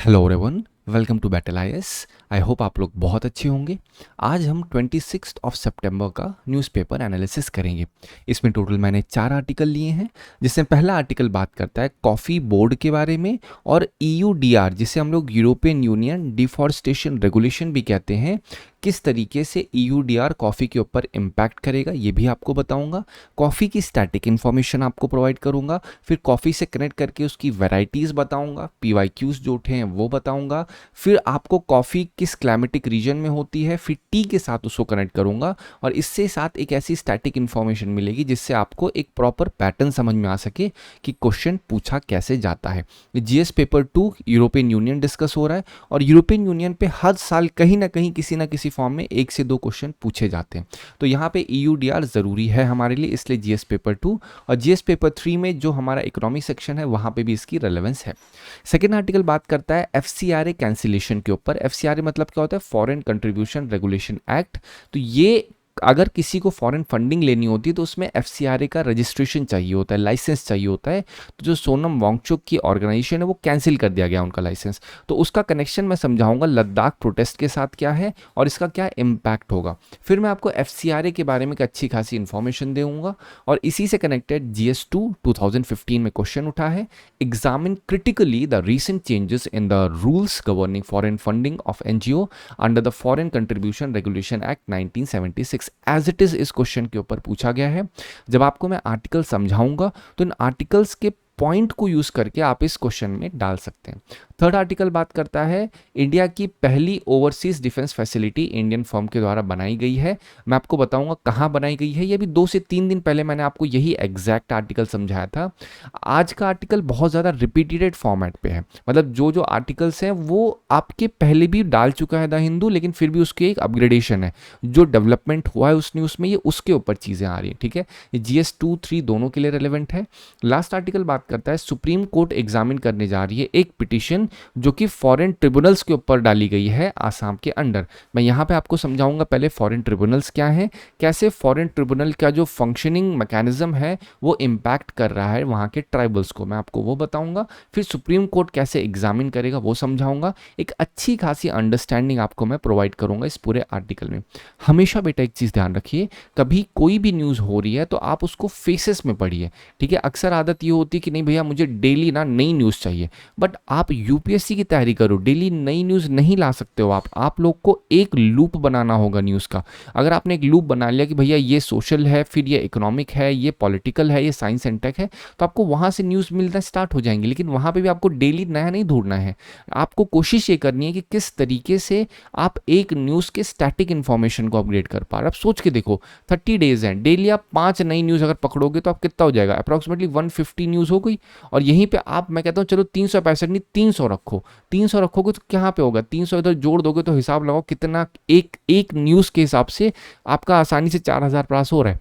Hello everyone, welcome to battle IAS. I hope आप लोग बहुत अच्छे होंगे। आज हम 26 सितंबर का न्यूज़पेपर एनालिसिस करेंगे। इसमें टोटल मैंने 4 आर्टिकल लिए हैं, जिसमें पहला आर्टिकल बात करता है कॉफ़ी बोर्ड के बारे में और ईयूडीआर, जिसे हम लोग यूरोपियन यूनियन डिफॉरेस्टेशन रेगुलेशन भी कहते हैं, किस तरीके से ईयूडीआर कॉफ़ी के ऊपर इम्पैक्ट करेगा ये भी आपको बताऊंगा। कॉफ़ी की स्टैटिक इन्फॉर्मेशन आपको प्रोवाइड करूंगा, फिर कॉफ़ी से कनेक्ट करके उसकी वैरायटीज़ बताऊंगा, पीवाईक्यूज़ जो उठे हैं वो बताऊंगा, फिर आपको कॉफ़ी किस क्लाइमेटिक रीजन में होती है, फिर टी के साथ उसको कनेक्ट करूंगा और इससे साथ एक ऐसी स्टैटिक इन्फॉर्मेशन मिलेगी जिससे आपको एक प्रॉपर पैटर्न समझ में आ सके कि क्वेश्चन पूछा कैसे जाता है। GS paper 2 European union discuss हो रहा है और यूरोपियन यूनियन पे हर साल कहीं ना कहीं किसी ना किसी फॉर्म में 1 से 2 क्वेश्चन पूछे जाते हैं। तो यहाँ पे ईयूडीआर ज़रूरी है हमारे लिए, इसलिए जीएस पेपर 2 और जीएस पेपर 3 में जो हमारा इकोनॉमी सेक्शन है वहाँ पे भी इसकी रेलेवेंस है। सेकेंड आर्टिकल बात करता है एफसीआरए कैंसिलेशन के ऊपर। एफसीआरए मतलब क्या होता है? Foreign contribution regulation act. तो ये अगर किसी को फॉरेन फंडिंग लेनी होती है तो उसमें एफसीआरए का रजिस्ट्रेशन चाहिए होता है, लाइसेंस चाहिए होता है। तो जो सोनम वांगचुक की ऑर्गेनाइजेशन है वो कैंसिल कर दिया गया उनका लाइसेंस। तो उसका कनेक्शन मैं समझाऊंगा लद्दाख प्रोटेस्ट के साथ क्या है और इसका क्या इम्पैक्ट होगा। फिर मैं आपको एफसीआरए के बारे में एक अच्छी खासी इन्फॉर्मेशन दूंगा और इसी से कनेक्टेड जीएस2 2015 में क्वेश्चन उठा है, examine critically the recent changes in the rules governing foreign funding of NGO under the foreign contribution regulation act 1976। As it is इस क्वेश्चन के ऊपर पूछा गया है। जब आपको मैं आर्टिकल समझाऊंगा तो इन आर्टिकल्स के पॉइंट को यूज करके आप इस क्वेश्चन में डाल सकते हैं। थर्ड आर्टिकल बात करता है इंडिया की पहली overseas defence facility Indian firm के द्वारा बनाई गई है। मैं आपको बताऊंगा कहाँ बनाई गई है। ये भी 2 से 3 दिन पहले मैंने आपको यही एग्जैक्ट आर्टिकल समझाया था। आज का आर्टिकल बहुत ज़्यादा रिपीटेड फॉर्मेट पे है, मतलब जो जो आर्टिकल्स हैं वो आपके पहले भी डाल चुका है द हिंदू, लेकिन फिर भी उसकी एक अपग्रेडेशन है। जो डेवलपमेंट हुआ है उस न्यूज़ में ये उसके ऊपर चीज़ें आ रही है। ठीक है, ये GS2 3 दोनों के लिए रेलिवेंट है। लास्ट आर्टिकल बात करता है सुप्रीम कोर्ट एग्जामिन करने जा रही है एक पिटीशन जो कि फॉरेन ट्रिब्यूनल्स के ऊपर डाली गई है आसाम के अंडर। मैं यहाँ पे आपको समझाऊंगा पहले फॉरेन ट्रिब्यूनल्स क्या है, कैसे फॉरेन ट्रिब्यूनल का जो फंक्शनिंग मैकेनिज्म है वो इम्पैक्ट कर रहा है वहाँ के ट्राइबल्स को, मैं आपको वो बताऊंगा। फिर सुप्रीम कोर्ट कैसे एग्जामिन करेगा वो समझाऊंगा। एक अच्छी खासी अंडरस्टैंडिंग आपको मैं प्रोवाइड करूंगा इस पूरे आर्टिकल में। हमेशा बेटा एक चीज़ ध्यान रखिए, कभी कोई भी न्यूज़ हो रही है तो आप उसको फेसेस में पढ़िए। ठीक है, अक्सर आदत ये होती है कि नहीं भैया मुझे डेली ना नई न्यूज़ चाहिए, बट आप यूपीएससी की तैयारी करो, डेली नई न्यूज़ नहीं ला सकते हो आप लोग को एक लूप बनाना होगा न्यूज़ का। अगर आपने एक लूप बना लिया कि भैया ये सोशल है, फिर ये इकोनॉमिक है, ये पॉलिटिकल है, ये साइंस एंड टेक है, तो आपको वहाँ से न्यूज़ मिलना स्टार्ट हो जाएंगे। लेकिन वहाँ पे भी आपको डेली नया नहीं ढूंढना है। आपको कोशिश ये करनी है कि किस तरीके से आप एक न्यूज़ के स्टैटिक इन्फॉर्मेशन को अपग्रेड कर पा रहे। आप सोच के देखो 30 डेज हैं, डेली आप 5 नई न्यूज़ अगर पकड़ोगे तो आप कितना हो जाएगा? अप्रॉक्सीमेटली 150 न्यूज़ हो गई। और यहीं पे आप, मैं कहता हूँ चलो 365 नहीं 300 रखो। 300 रखोगे तो कहाँ पे होगा? 300 इधर जोड़ दोगे तो हिसाब लगाओ कितना एक न्यूज़ के हिसाब से आपका आसानी से 4000 प्लस हो रहा है।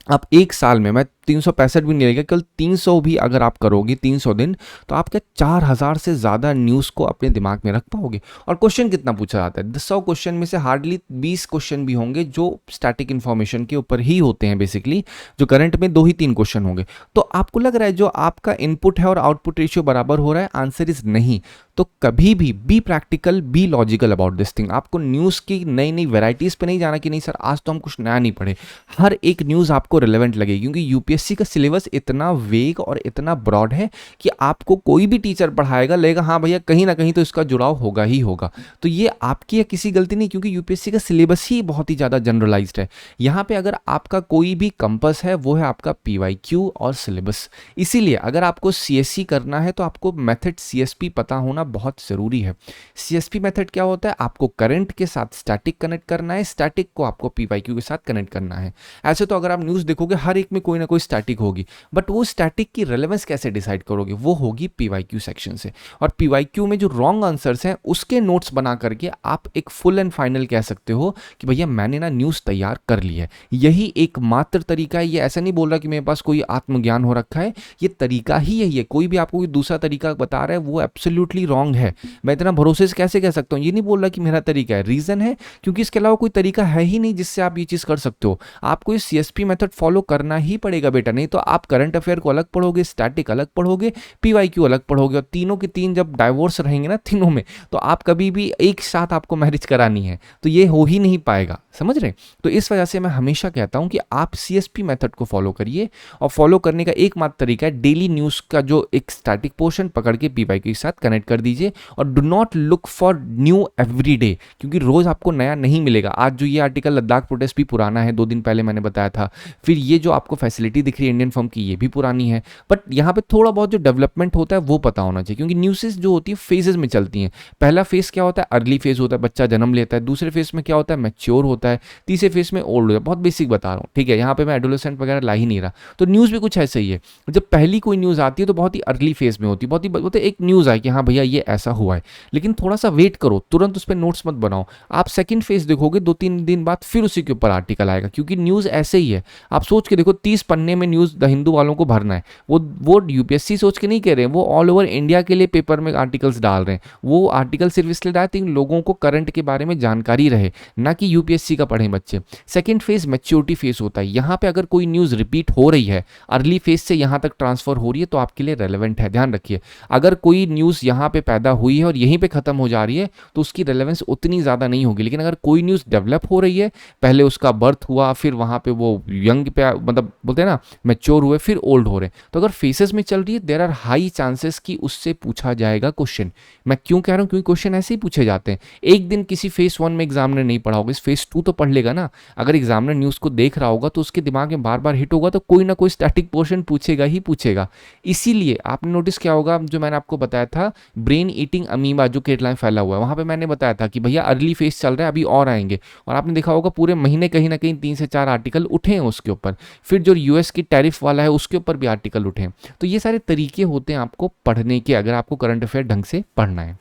आप एक साल में, मैं 365 भी नहीं लगेगा, केवल 300 भी अगर आप करोगे 300 दिन, तो आप क्या 4000 से ज़्यादा न्यूज़ को अपने दिमाग में रख पाओगे। और क्वेश्चन कितना पूछा जाता है? 100 क्वेश्चन में से हार्डली 20 क्वेश्चन भी होंगे जो स्टैटिक इन्फॉर्मेशन के ऊपर ही होते हैं बेसिकली। जो करंट में 2 ही 3 क्वेश्चन होंगे। तो आपको लग रहा है जो आपका इनपुट है और आउटपुट रेशियो बराबर हो रहा है? आंसर इज नहीं। तो कभी भी be practical, be logical about this thing. आपको न्यूज़ की नई नई वेराइटीज़ पे नहीं जाना कि नहीं सर आज तो हम कुछ नया नहीं पढ़े। हर एक न्यूज़ आपको रिलेवेंट लगेगी, क्योंकि यूपीएससी का सिलेबस इतना वेग और इतना ब्रॉड है कि आपको कोई भी टीचर पढ़ाएगा लगेगा हाँ भैया कहीं ना कहीं तो इसका जुड़ाव होगा ही होगा। तो ये आपकी या किसी गलती नहीं, क्योंकि यूपीएससी का सिलेबस ही बहुत ही ज़्यादा जनरलाइज्ड है। यहाँ पे अगर आपका कोई भी कंपस है वो है आपका पीवाईक्यू और सिलेबस। इसीलिए अगर आपको सीएससी करना है तो आपको मेथड सीएसपी पता होना बहुत ज़रूरी है। सीएसपी मेथड क्या होता है? आपको करंट के साथ स्टैटिक कनेक्ट करना है, स्टैटिक को आपको पीवाईक्यू के साथ कनेक्ट करना है। ऐसे तो अगर आप न्यूज़ देखोगे हर एक में कोई ना कोई स्टैटिक होगी, बट वो स्टैटिक की रेलेवेंस कैसे डिसाइड करोगे? वो होगी पीवाईक्यू सेक्शन से। और पीवाईक्यू में जो रॉन्ग आंसर्स हैं उसके नोट्स बना करके आप एक फुल एंड फाइनल कह सकते हो कि भैया मैंने ना न्यूज़ तैयार कर ली है। यही एकमात्र तरीका है। ये ऐसा नहीं बोल रहा कि मेरे पास कोई आत्मज्ञान हो रखा है, ये तरीका ही यही है। कोई भी आपको कोई दूसरा तरीका बता रहा है वो एब्सोल्युटली रॉन्ग है। मैं इतना भरोसे से कैसे कह सकता हूँ? ये नहीं बोल रहा कि मेरा तरीका है, रीज़न है क्योंकि इसके अलावा कोई तरीका है ही नहीं जिससे आप ये चीज़ कर सकते हो। आपको ये सीएसपी मेथड फॉलो करना ही पड़ेगा बेटा, नहीं तो आप करंट अफेयर को अलग पढ़ोगे, स्टैटिक अलग पढ़ोगे, पीवाईक्यू अलग पढ़ोगे, और तीनों के तीन जब डाइवोर्स रहेंगे ना तीनों में, तो आप कभी भी एक साथ आपको मैरिज करानी है तो ये हो ही नहीं पाएगा, समझ रहे? तो इस वजह से मैं हमेशा कहता हूं कि आप सीएसपी मेथड को फॉलो करिए, और फॉलो करने का एकमात्र तरीका है डेली न्यूज़ का जो एक स्टैटिक पोर्शन पकड़ के पीवाईक्यू के साथ कनेक्ट कर दीजिए, और do not look for new every day, क्योंकि रोज आपको नया नहीं मिलेगा। आज जो ये आर्टिकल लद्दाख प्रोटेस्ट भी पुराना है, 2 दिन पहले मैंने बताया था। फिर ये जो आपको फैसिलिटी दिख रही है इंडियन फर्म की, ये भी पुरानी है। बट यहाँ पे थोड़ा बहुत जो डेवलपमेंट होता है वो पता होना चाहिए, क्योंकि न्यूज़ेस जो होती है फेजेस में चलती हैं। पहला फेज क्या होता है? अर्ली फेज होता है, बच्चा जन्म लेता है। दूसरे फेज में क्या होता है? मैच्योर होता है। तीसरे फेज में ओल्ड होता है। बहुत बेसिक बता रहा हूँ, ठीक है? यहाँ पे मैं एडोलेसेंट वगैरह ला ही नहीं रहा। तो न्यूज़ भी कुछ ऐसा ही है। जब पहली कोई न्यूज़ आती है तो बहुत ही अर्ली फेज में होती है, बहुत ही बोलते एक न्यूज़ आए कि हाँ भैया ये ऐसा हुआ है, लेकिन थोड़ा सा वेट करो, तुरंत उस पर नोट्स मत बनाओ। आप सेकंड फेज देखोगे 2-3 दिन बाद, फिर उसी के ऊपर आर्टिकल आएगा, क्योंकि न्यूज़ ऐसे ही है। आप सोच के देखो, 30 पन्ने में न्यूज़ द हिंदू वालों को भरना है। वो यूपीएससी सोच के नहीं कह रहे हैं, वो ऑल ओवर इंडिया के लिए पेपर में आर्टिकल्स डाल रहे हैं। वो आर्टिकल सिर्फ इसलिए डालते हैं लोगों को करंट के बारे में जानकारी रहे, ना कि यूपीएससी का पढ़ें बच्चे। सेकंड फेज मैच्योरिटी फेज होता है। यहाँ पे अगर कोई न्यूज़ रिपीट हो रही है, अर्ली फेज से यहाँ तक ट्रांसफर हो रही है, तो आपके लिए रेलेवेंट है, ध्यान रखिए। अगर कोई न्यूज़ यहाँ पे पैदा हुई है और यहीं पे खत्म हो जा रही है, तो उसकी रेलेवेंस उतनी ज़्यादा नहीं होगी। लेकिन अगर कोई न्यूज़ डेवलप हो रही है, पहले उसका बर्थ हुआ, फिर वहाँ पे वो यंग पे मतलब बोलते हैं ना मैच्योर हुए, फिर ओल्ड हो रहे, तो अगर फेसेस में चल रही है, देयर आर हाई चांसेस कि उससे पूछा जाएगा क्वेश्चन। मैं क्यों कह रहा हूँ? क्योंकि क्वेश्चन ऐसे ही पूछे जाते हैं। एक दिन किसी फेस 1 में एग्जामिनर नहीं पढ़ा होगा, इस फेस 2 तो पढ़ लेगा ना। अगर एग्जामिनर न्यूज़ को देख रहा होगा तो उसके दिमाग में बार बार हिट होगा, तो कोई ना कोई स्टैटिक पोर्शन पूछेगा ही पूछेगा। इसीलिए आपने नोटिस किया होगा, जो मैंने आपको बताया था ब्रेन ईटिंग अमीबा जो केरला में फैला हुआ है, वहाँ पे मैंने बताया था कि भैया अर्ली फेज चल रहा है, अभी और आएंगे। और आपने देखा होगा पूरे महीने कहीं ना कहीं 3 से 4 आर्टिकल उठे हैं उसके ऊपर। फिर जो यूएस की टैरिफ वाला है उसके ऊपर भी आर्टिकल उठे हैं। तो ये सारे तरीके होते हैं आपको पढ़ने के, अगर आपको करंट अफेयर ढंग से पढ़ना है।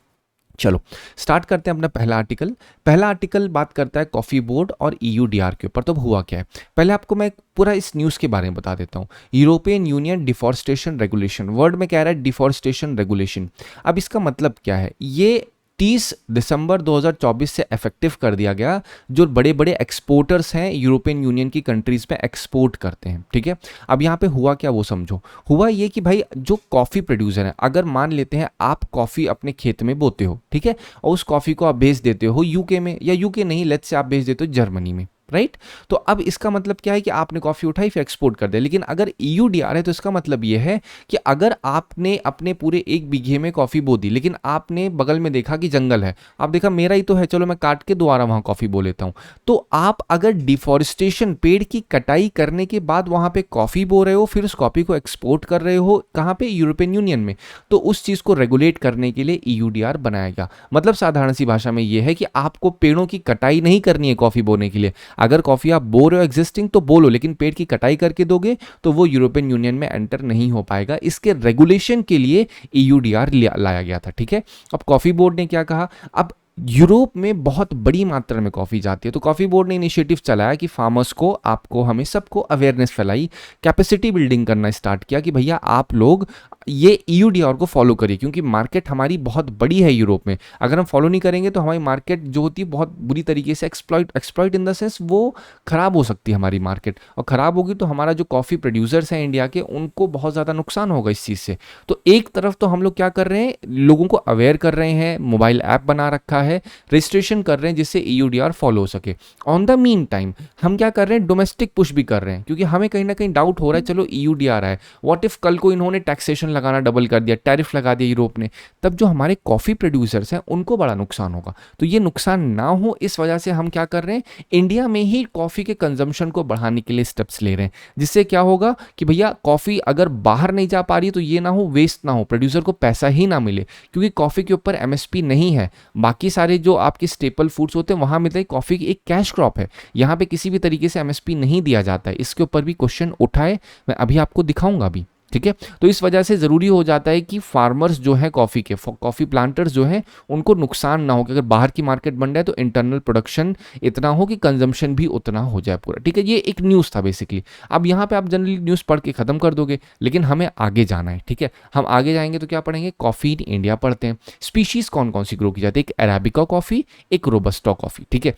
चलो स्टार्ट करते हैं अपना पहला आर्टिकल। पहला आर्टिकल बात करता है कॉफ़ी बोर्ड और ईयूडीआर के ऊपर। तो हुआ क्या है, पहले आपको मैं पूरा इस न्यूज़ के बारे में बता देता हूँ। European union deforestation regulation, word में कह रहा है डिफॉरेस्टेशन रेगुलेशन। अब इसका मतलब क्या है? ये 30 दिसंबर 2024 से इफेक्टिव कर दिया गया। जो बड़े बड़े एक्सपोर्टर्स हैं यूरोपियन यूनियन की कंट्रीज़ में एक्सपोर्ट करते हैं, ठीक है। अब यहाँ पे हुआ क्या वो समझो। हुआ ये कि भाई जो कॉफ़ी प्रोड्यूसर है, अगर मान लेते हैं आप कॉफ़ी अपने खेत में बोते हो, ठीक है, और उस कॉफ़ी को आप बेच देते हो यूके में, या यूके नहीं, लेट्स से आप बेच देते हो जर्मनी में, राइट। तो अब इसका मतलब क्या है कि आपने कॉफ़ी उठाई फिर एक्सपोर्ट कर दिया। लेकिन अगर ईयूडीआर है तो इसका मतलब ये है कि अगर आपने अपने पूरे 1 बीघे में कॉफ़ी बो दी, लेकिन आपने बगल में देखा कि जंगल है, आप देखा मेरा ही तो है, चलो मैं काट के दोबारा वहाँ कॉफ़ी बो लेता हूँ, तो आप अगर डिफॉरेस्टेशन, पेड़ की कटाई करने के बाद वहाँ पे कॉफ़ी बो रहे हो, फिर उस कॉफ़ी को एक्सपोर्ट कर रहे हो, कहाँ पे? यूरोपियन यूनियन में, तो उस चीज़ को रेगुलेट करने के लिए ईयूडीआर बनाया गया। मतलब साधारण सी भाषा में ये है कि आपको पेड़ों की कटाई नहीं करनी है कॉफ़ी बोने के लिए। अगर कॉफ़ी आप बो रहे हो एग्जिस्टिंग तो बोलो, लेकिन पेड़ की कटाई करके दोगे तो वो यूरोपियन यूनियन में एंटर नहीं हो पाएगा। इसके रेगुलेशन के लिए ईयूडीआर लाया गया था, ठीक है। अब कॉफ़ी बोर्ड ने क्या कहा, अब यूरोप में बहुत बड़ी मात्रा में कॉफ़ी जाती है, तो कॉफ़ी बोर्ड ने इनिशिएटिव चलाया कि फार्मर्स को, आपको, हमें सबको अवेयरनेस फैलाई, कैपेसिटी बिल्डिंग करना स्टार्ट किया कि भैया आप लोग ये ईयूडीआर को फॉलो करिए, क्योंकि मार्केट हमारी बहुत बड़ी है यूरोप में। अगर हम फॉलो नहीं करेंगे तो हमारी मार्केट जो होती है बहुत बुरी तरीके से एक्सप्लॉइट इन द सेंस वो ख़राब हो सकती है हमारी मार्केट, और ख़राब होगी तो हमारा जो कॉफ़ी प्रोड्यूसर्स हैं इंडिया के, उनको बहुत ज़्यादा नुकसान होगा इस चीज़ से। तो एक तरफ तो हम लोग क्या कर रहे हैं, लोगों को अवेयर कर रहे हैं, मोबाइल ऐप बना रखा है, रजिस्ट्रेशन कर रहे हैं जिससे ईयूडीआर फॉलो हो सके। ऑन द मीन टाइम हम क्या कर रहे हैं, डोमेस्टिक पुश भी कर रहे हैं, क्योंकि हमें कहीं ना कहीं डाउट हो रहा है, चलो ईयूडीआर है, व्हाट इफ कल को इन्होंने टैक्सेशन लगाना डबल कर दिया, टैरिफ लगा दिया यूरोप ने, तब जो हमारे कॉफ़ी प्रोड्यूसर्स हैं उनको बड़ा नुकसान होगा। तो ये नुकसान ना हो, इस वजह से हम क्या कर रहे हैं, इंडिया में ही कॉफ़ी के कंजम्पशन को बढ़ाने के लिए स्टेप्स ले रहे हैं, जिससे क्या होगा कि भैया कॉफ़ी अगर बाहर नहीं जा पा रही तो ये ना हो, वेस्ट ना हो, प्रोड्यूसर को पैसा ही ना मिले, क्योंकि कॉफ़ी के ऊपर एमएसपी नहीं है। बाकी सारे जो आपके स्टेपल फूड्स होते हैं वहाँ मिलता है, कॉफ़ी की एक कैश क्रॉप है, यहाँ पे किसी भी तरीके से एमएसपी नहीं दिया जाता है। इसके ऊपर भी क्वेश्चन उठाए, मैं अभी आपको दिखाऊंगा भी, ठीक है। तो इस वजह से ज़रूरी हो जाता है कि फार्मर्स जो हैं कॉफ़ी के, कॉफ़ी प्लांटर्स जो हैं, उनको नुकसान ना हो, कि अगर बाहर की मार्केट बन रहा है तो इंटरनल प्रोडक्शन इतना हो कि कंजम्पशन भी उतना हो जाए पूरा, ठीक है। ये एक न्यूज़ था बेसिकली। अब यहाँ पे आप जनरली न्यूज़ पढ़ के ख़त्म कर दोगे, लेकिन हमें आगे जाना है, ठीक है। हम आगे जाएंगे तो क्या पढ़ेंगे, कॉफ़ी इन इंडिया पढ़ते हैं। स्पीशीज़ कौन कौन सी ग्रो की जाती है, एक अरेबिका कॉफ़ी, एक रोबस्टा कॉफ़ी, ठीक है।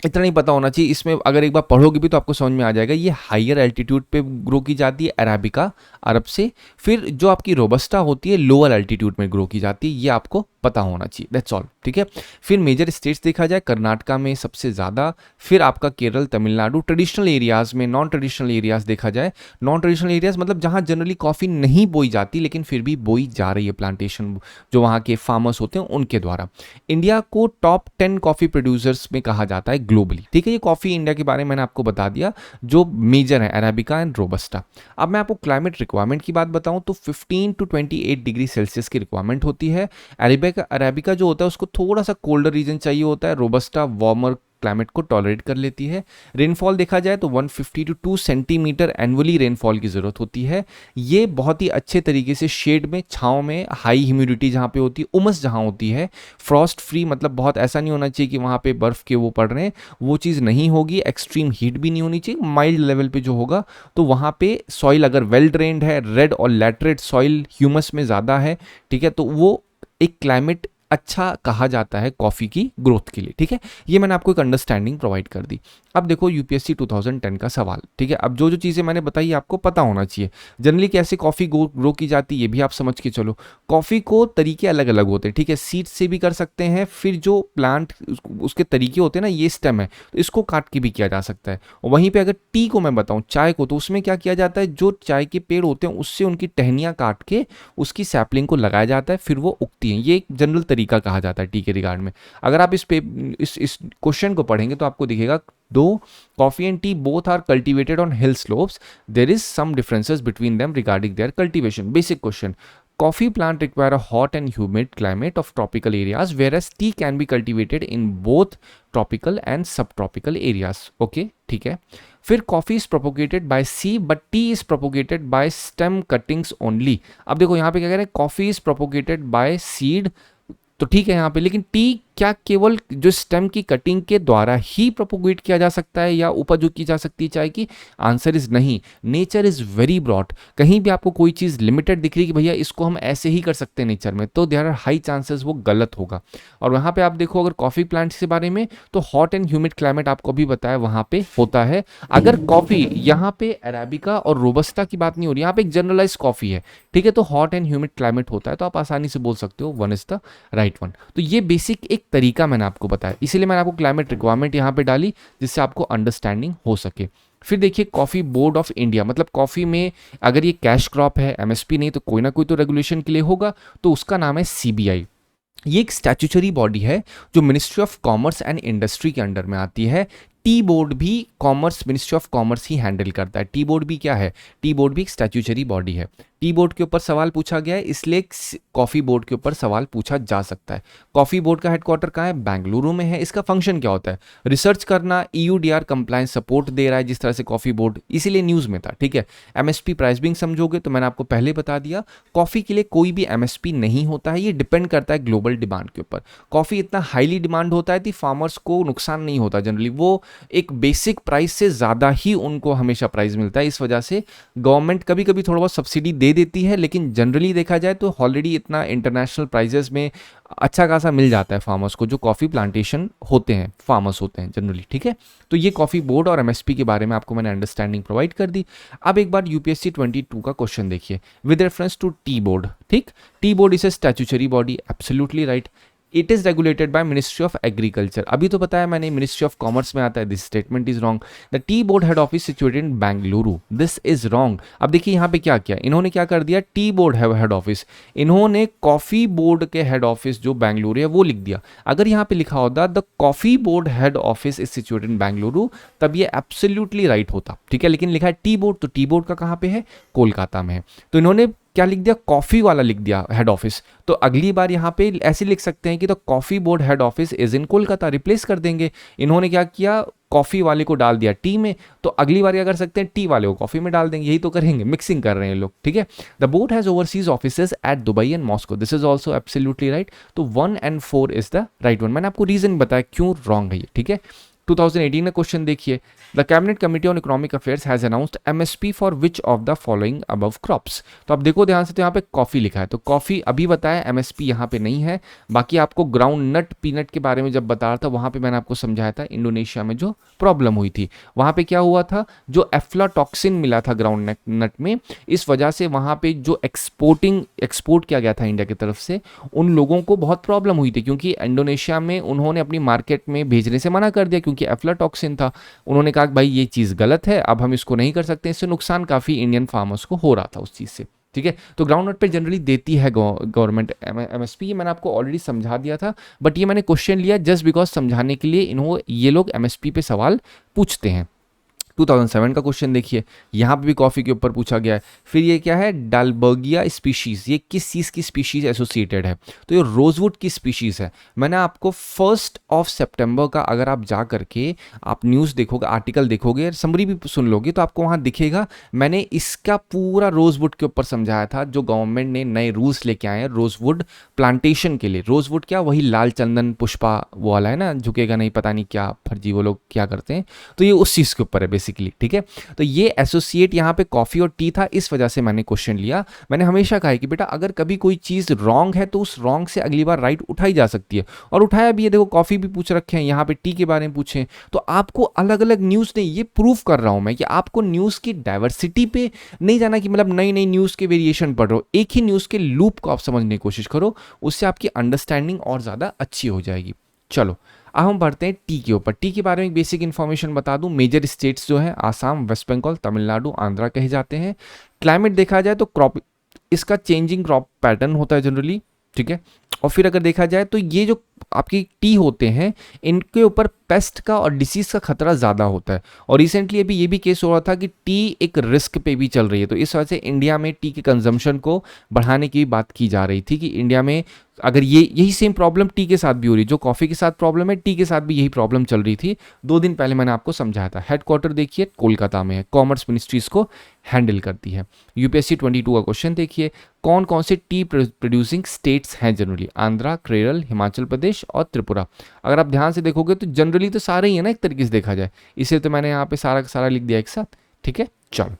इतना नहीं पता होना चाहिए, इसमें अगर एक बार पढ़ोगे भी तो आपको समझ में आ जाएगा। ये हायर एल्टीट्यूड पे ग्रो की जाती है, अराबिका अरब से। फिर जो आपकी रोबस्टा होती है लोअर एल्टीट्यूड में ग्रो की जाती है, ये आपको पता होना चाहिए, दैट्स ऑल, ठीक है। फिर मेजर स्टेट्स देखा जाए, कर्नाटका में सबसे ज़्यादा, फिर आपका केरल, तमिलनाडु। ट्रेडिशनल एरियाज़ में, नॉन ट्रेडिशनल एरियाज़ देखा जाए, नॉन ट्रेडिशनल एरियाज़ मतलब जहाँ जनरली कॉफ़ी नहीं बोई जाती लेकिन फिर भी बोई जा रही है, प्लांटेशन जो वहाँ के फार्मर्स होते हैं उनके द्वारा। इंडिया को टॉप 10 कॉफ़ी प्रोड्यूसर्स में कहा जाता है ग्लोबली, ठीक है। ये कॉफ़ी इंडिया के बारे में मैंने आपको बता दिया, जो मेजर है अराबिका एंड रोबस्टा। अब मैं आपको क्लाइमेट रिक्वायरमेंट की बात बताऊं तो 15 टू 28 डिग्री सेल्सियस की रिक्वायरमेंट होती है। अरेबिका जो होता है उसको थोड़ा सा कोल्डर रीजन चाहिए होता है, रोबस्टा वार्मर क्लाइमेट को टॉलरेट कर लेती है। रेनफॉल देखा जाए तो 150 टू 2 सेंटीमीटर एनुअली रेनफॉल की ज़रूरत होती है। ये बहुत ही अच्छे तरीके से शेड में, छाँव में, हाई ह्यूमिडिटी जहाँ पे होती है, उमस जहाँ होती है, फ्रॉस्ट फ्री, मतलब बहुत ऐसा नहीं होना चाहिए कि वहाँ पे बर्फ़ के वो पड़ रहे हैं, वो चीज़ नहीं होगी। एक्सट्रीम हीट भी नहीं होनी चाहिए, माइल्ड लेवल पे जो होगा। तो वहाँ पे सॉइल अगर वेल ड्रेन्ड है, रेड और लैटरेट सॉइल, ह्यूमस में ज़्यादा है, ठीक है, तो वो एक क्लाइमेट अच्छा कहा जाता है कॉफ़ी की ग्रोथ के लिए, ठीक है। ये मैंने आपको एक अंडरस्टैंडिंग प्रोवाइड कर दी। अब देखो यूपीएससी 2010 का सवाल, ठीक है। अब जो जो चीज़ें मैंने बताई आपको पता होना चाहिए। जनरली कैसे कॉफ़ी ग्रो की जाती है ये भी आप समझ के चलो। कॉफ़ी को तरीके अलग अलग होते हैं, ठीक है। सीड से भी कर सकते हैं, फिर जो प्लांट उसके तरीके होते हैं ना, ये स्टेम है तो इसको काट के भी किया जा सकता है। और वहीं पर अगर टी को मैं बताऊँ, चाय को, तो उसमें क्या किया जाता है, जो चाय के पेड़ होते हैं उससे उनकी टहनियाँ काट के उसकी सैपलिंग को लगाया जाता है, फिर वो उगती हैं। ये एक जनरल तरीका कहा जाता है टी के रिगार्ड में। अगर आप इस क्वेश्चन को पढ़ेंगे तो आपको दिखेगा, दो coffee and tea both are cultivated on hill slopes, there is some differences between them regarding their cultivation. Basic question, coffee plant require a hot and humid climate of tropical areas, whereas tea can be cultivated in both tropical and subtropical areas. Okay, ठीक है। फिर coffee is propagated by seed but tea is propagated by stem cuttings only. अब देखो यहाँ पे क्या कह रहे हैं, coffee is propagated by seed, तो ठीक है यहाँ पे, लेकिन टी क्या केवल जो स्टेम की कटिंग के द्वारा ही प्रोपोगेट किया जा सकता है या उपज की जा सकती है चाय की? आंसर इज नहीं। Nature is very broad. कहीं भी आपको कोई चीज़ लिमिटेड दिख रही कि भैया इसको हम ऐसे ही कर सकते हैं नेचर में, तो देयर आर हाई चांसेस वो गलत होगा। और वहाँ पे आप देखो अगर कॉफ़ी प्लांट्स के बारे में, तो हॉट एंड ह्यूमिड क्लाइमेट आपको भी बताया वहाँ पे होता है। अगर कॉफ़ी यहाँ पे अरेबिका और रोबस्टा की बात नहीं हो रही, यहाँ पे एक जनरलाइज कॉफ़ी है, ठीक है, तो हॉट एंड ह्यूमिड क्लाइमेट होता है, तो आप आसानी से बोल सकते हो one is the right one. तो ये बेसिक एक तरीका मैंने आपको बताया, इसीलिए मैंने आपको क्लाइमेट रिक्वायरमेंट यहाँ पे डाली जिससे आपको अंडरस्टैंडिंग हो सके। फिर देखिए कॉफ़ी बोर्ड ऑफ इंडिया, मतलब कॉफ़ी में अगर ये कैश क्रॉप है, एमएसपी नहीं, तो कोई ना कोई तो रेगुलेशन के लिए होगा, तो उसका नाम है सीबीआई। ये एक स्टैट्यूटरी बॉडी है जो ministry of commerce and industry के अंडर में आती है। टी बोर्ड भी commerce, ministry of commerce he handle करता है। टी बोर्ड भी क्या है? टी बोर्ड भी एक स्टैट्यूटरी बॉडी है। टी बोर्ड के ऊपर सवाल पूछा गया है, इसलिए कॉफ़ी बोर्ड के ऊपर सवाल पूछा जा सकता है। कॉफ़ी बोर्ड का हेडक्वार्टर कहाँ है? बेंगलुरु में है। इसका फंक्शन क्या होता है? रिसर्च करना, EUDR कंप्लायंस सपोर्ट दे रहा है, जिस तरह से कॉफ़ी बोर्ड इसीलिए न्यूज़ में था, ठीक है। एमएसपी प्राइसिंग समझोगे तो मैंने आपको पहले बता दिया, कॉफ़ी के लिए कोई भी एमएसपी नहीं होता है, ये डिपेंड करता है ग्लोबल डिमांड के ऊपर। कॉफ़ी इतना हाईली डिमांड होता है कि फार्मर्स को नुकसान नहीं होता जनरली, वो एक बेसिक प्राइस से ज़्यादा ही उनको हमेशा प्राइस मिलता है। इस वजह से गवर्नमेंट कभी कभी थोड़ा बहुत सब्सिडी दे देती है, लेकिन जनरली देखा जाए तो ऑलरेडी इतना इंटरनेशनल प्राइजेस में अच्छा खासा मिल जाता है फार्मर्स को, जो कॉफ़ी प्लांटेशन होते हैं, फार्मर्स होते हैं जनरली, ठीक है। तो ये कॉफ़ी बोर्ड और एमएसपी के बारे में आपको मैंने अंडरस्टैंडिंग प्रोवाइड कर दी। अब एक बार यूपीएससी 22 का क्वेश्चन देखिए with reference to tea board, ठीक। Tea board is a statutory body, absolutely right. It is regulated by ministry of agriculture. अभी तो बताया मैंने मिनिस्ट्री ऑफ कॉमर्स में आता है, this statement is wrong. The tea board head office situated in Bengaluru, this is wrong. अब देखिए यहाँ पे क्या किया इन्होंने, क्या कर दिया, टी बोर्ड हेड ऑफिस, इन्होंने कॉफी बोर्ड के हेड ऑफिस जो बेंगलुरु है वो लिख दिया। अगर यहाँ पे लिखा होता the coffee board head office is situated in Bengaluru, तब ये एब्सोल्युटली राइट होता, ठीक है। लेकिन लिखा है टी बोर्ड, तो टी बोर्ड का कहाँ पे है? कोलकाता में है। तो इन्होंने क्या लिख दिया? कॉफी वाला लिख दिया हेड ऑफिस। तो अगली बार यहाँ पे ऐसे लिख सकते हैं कि the coffee board head office is in Kolkata, replace कर देंगे। इन्होंने क्या किया, कॉफी वाले को डाल दिया टी में, तो अगली बार क्या कर सकते हैं, टी वाले को कॉफी में डाल देंगे, यही तो करेंगे, मिक्सिंग कर रहे हैं लोग, ठीक है। The board has overseas offices at Dubai and Moscow, this is also absolutely right. तो 1 और 4 इज द राइट वन। मैंने आपको रीजन बताया क्यों रॉन्ग है ये, ठीक है। 2018 का क्वेश्चन देखिए, the cabinet committee on economic affairs has announced MSP for which of the following above crops. तो अब देखो ध्यान से, तो यहाँ पे कॉफी लिखा है, तो कॉफी अभी बताया, एमएसपी यहाँ पे नहीं है। बाकी आपको ग्राउंड नट पीनट के बारे में जब बता रहा था, वहां पे मैंने आपको समझाया था इंडोनेशिया में जो प्रॉब्लम हुई थी, वहां पे क्या हुआ था, जो एफ्लाटॉक्सिन मिला था ग्राउंड नट में, इस वजह से वहां पे जो एक्सपोर्ट किया गया था इंडिया की तरफ से, उन लोगों को बहुत प्रॉब्लम हुई थी, क्योंकि इंडोनेशिया में उन्होंने अपनी मार्केट में भेजने से मना कर दिया, क्योंकि एफ्लाटॉक्सिन था। उन्होंने कहा कि भाई ये चीज़ गलत है, अब हम इसको नहीं कर सकते, इससे नुकसान काफ़ी इंडियन फार्मर्स को हो रहा था उस चीज़ से। ठीक है, तो ग्राउंड नट पे जनरली देती है गवर्नमेंट एमएसपी, ये मैंने आपको ऑलरेडी समझा दिया था, बट ये मैंने क्वेश्चन लिया जस्ट बिकॉज समझाने के लिए, ये लोग एमएसपी पे सवाल पूछते हैं। 2007 का क्वेश्चन देखिए, यहाँ पे भी कॉफ़ी के ऊपर पूछा गया है। फिर ये क्या है, डालबर्गिया स्पीशीज़, ये किस चीज़ की स्पीशीज़ एसोसिएटेड है, तो ये रोजवुड की स्पीशीज़ है। मैंने आपको 1 सितंबर का, अगर आप जा करके आप न्यूज़ देखोगे, आर्टिकल देखोगे, समरी भी सुन लोगे, तो आपको वहाँ दिखेगा, मैंने इसका पूरा रोजवुड के ऊपर समझाया था, जो गवर्नमेंट ने नए रूल्स लेके आए हैं रोजवुड प्लांटेशन के लिए। रोजवुड क्या, वही लाल चंदन पुष्पा वो वाला है ना, झुकेगा नहीं, पता नहीं क्या फर्जी वो लोग क्या करते हैं, तो ये उस चीज़ के ऊपर है बेसिकली। ठीक है, तो ये एसोसिएट यहाँ पे कॉफी और टी था, इस वजह से मैंने क्वेश्चन लिया। मैंने हमेशा कहा है कि बेटा अगर कभी कोई चीज़ रॉन्ग है तो उस रॉन्ग से अगली बार राइट उठाई जा सकती है, और उठाया भी है। देखो कॉफी भी पूछ रखे हैं, यहाँ पे टी के बारे में पूछे, तो आपको अलग अलग न्यूज़ नहीं, ये प्रूफ कर रहा हूँ मैं कि आपको न्यूज़ की डाइवर्सिटी पे नहीं जाना, कि मतलब नई नई न्यूज़ के वेरिएशन पढ़ रहे हो, एक ही न्यूज़ के लूप को आप समझने की कोशिश करो, उससे आपकी अंडरस्टैंडिंग और ज़्यादा अच्छी हो जाएगी। चलो अब हम बढ़ते हैं टी के ऊपर। टी के बारे में एक बेसिक इन्फॉर्मेशन बता दूं, मेजर स्टेट्स जो हैं आसाम, वेस्ट बंगाल, तमिलनाडु, आंध्रा कहे जाते हैं। क्लाइमेट देखा जाए तो क्रॉप, इसका चेंजिंग क्रॉप पैटर्न होता है जनरली। ठीक है, और फिर अगर देखा जाए तो ये जो आपकी टी होते हैं, इनके ऊपर पेस्ट का और डिसीज का खतरा ज़्यादा होता है, और रिसेंटली अभी ये भी केस हो रहा था कि टी एक रिस्क पे भी चल रही है, तो इस वजह से इंडिया में टी के कंजम्पशन को बढ़ाने की बात की जा रही थी, कि इंडिया में अगर यही सेम प्रॉब्लम टी के साथ भी हो रही, जो कॉफ़ी के साथ प्रॉब्लम है, टी के साथ भी यही प्रॉब्लम चल रही थी। 2 दिन पहले मैंने आपको समझाया था। हेडक्वार्टर देखिए कोलकाता में है, कॉमर्स मिनिस्ट्री इसको हैंडल करती है। यूपीएससी 22 का क्वेश्चन देखिए, कौन कौन से टी प्रोड्यूसिंग स्टेट्स हैं जनरली, आंध्रा, केरल, हिमाचल प्रदेश और त्रिपुरा। अगर आप ध्यान से देखोगे तो जनरली तो सारे ही है ना, एक तरीके से देखा जाए, इसे तो मैंने यहाँ पे सारा सारा लिख दिया एक साथ। ठीक है, चलो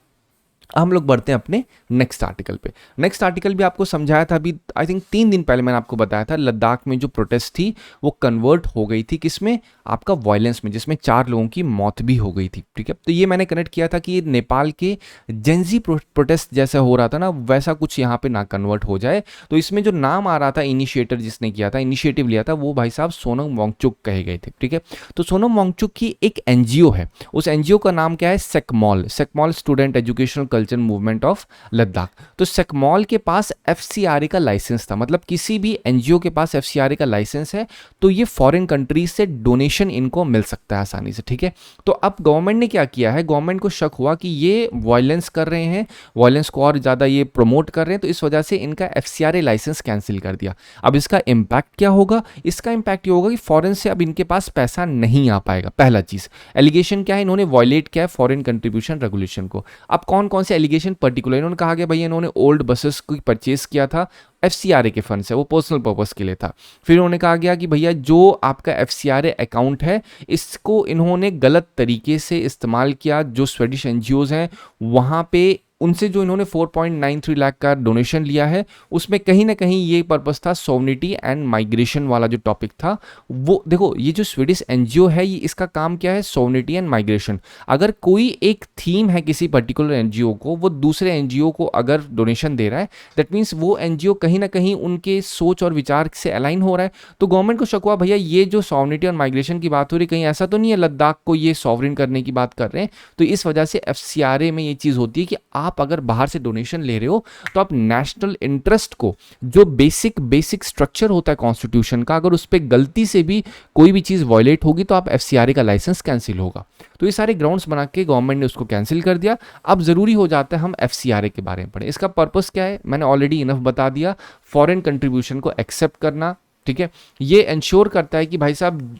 हम लोग बढ़ते हैं अपने नेक्स्ट आर्टिकल पे। नेक्स्ट आर्टिकल भी आपको समझाया था अभी, आई थिंक 3 दिन पहले मैंने आपको बताया था, लद्दाख में जो प्रोटेस्ट थी वो कन्वर्ट हो गई थी किसमें, आपका वायलेंस में, जिसमें 4 लोगों की मौत भी हो गई थी। ठीक है, तो ये मैंने कनेक्ट किया था कि ये नेपाल के जेंजी प्रोटेस्ट जैसा हो रहा था ना, वैसा कुछ यहाँ पे ना कन्वर्ट हो जाए। तो इसमें जो नाम आ रहा था, इनिशिएटर जिसने किया था, इनिशिएटिव लिया था, वो भाई साहब सोनम वांगचुक कहे गए थे। ठीक है, तो सोनम वांगचुक की एक एनजीओ है, उस एनजीओ का नाम क्या है, SECMOL, SECMOL student educational culture movement of Ladakh. तो सेकमॉल के पास एफसीआरए का लाइसेंस था, मतलब किसी भी एनजीओ के पास एफसीआरए का लाइसेंस है तो ये फॉरेन कंट्रीज से डोनेशन इनको मिल सकता है आसानी से। ठीक है, तो अब गवर्नमेंट ने क्या किया है, गवर्नमेंट को शक हुआ कि ये वायलेंस कर रहे हैं, वायलेंस को और ज़्यादा ये प्रमोट कर रहे हैं, तो इस वजह से इनका एफसीआरए लाइसेंस कैंसिल कर दिया। अब इसका इम्पैक्ट क्या होगा, इसका इम्पैक्ट ये होगा कि फॉरेन से अब इनके पास पैसा नहीं आ पाएगा। पहला चीज़, एलिगेशन क्या है, इन्होंने वायलेट किया है फॉरेन कंट्रीब्यूशन रेगुलेशन को। अब कौन कौन से एलिगेशन पर्टिकुलर, इन्होंने कहा कि भाई इन्होंने ओल्ड बसेस को परचेस किया था, एफसीआरए के फंड से, वो पर्सनल पर्पस के लिए था। फिर उन्होंने कहा गया कि भैया जो आपका एफसीआरए अकाउंट है, इसको इन्होंने गलत तरीके से इस्तेमाल किया, जो स्वेडिश एनजीओज हैं वहाँ पे उनसे जो इन्होंने 4.93 लाख का डोनेशन लिया है, उसमें कहीं ना कहीं ये पर्पस था सॉवरेनिटी एंड माइग्रेशन वाला जो टॉपिक था। वो देखो, ये जो स्वीडिश एनजीओ है, ये इसका काम क्या है, सॉवरेनिटी एंड माइग्रेशन। अगर कोई एक थीम है किसी पर्टिकुलर एनजीओ को, वो दूसरे एनजीओ को अगर डोनेशन दे रहा है, दैट मीन्स वो एनजीओ कहीं ना कहीं उनके सोच और विचार से अलाइन हो रहा है। तो गवर्नमेंट को शक हुआ, भैया ये जो सॉवरेनिटी और माइग्रेशन की बात हो रही, कहीं ऐसा तो नहीं है लद्दाख को ये सॉवरेन करने की बात कर रहे हैं। तो इस वजह से एफसीआरए में ये चीज़ होती है कि आप अगर बाहर से डोनेशन ले रहे हो तो आप नेशनल इंटरेस्ट को, जो बेसिक स्ट्रक्चर होता है कॉन्स्टिट्यूशन का, अगर उस पर गलती से भी कोई भी चीज़ वायलेट होगी तो आप एफसीआरए का लाइसेंस कैंसिल होगा। तो ये सारे ग्राउंड्स बना के गवर्नमेंट ने उसको कैंसिल कर दिया। अब ज़रूरी हो जाता है हम एफसीआरए के बारे में पढ़ें। इसका पर्पस क्या है, मैंने ऑलरेडी इनफ बता दिया, फॉरेन कंट्रीब्यूशन को एक्सेप्ट करना, ठीक है, ये इंश्योर करता है कि भाई साहब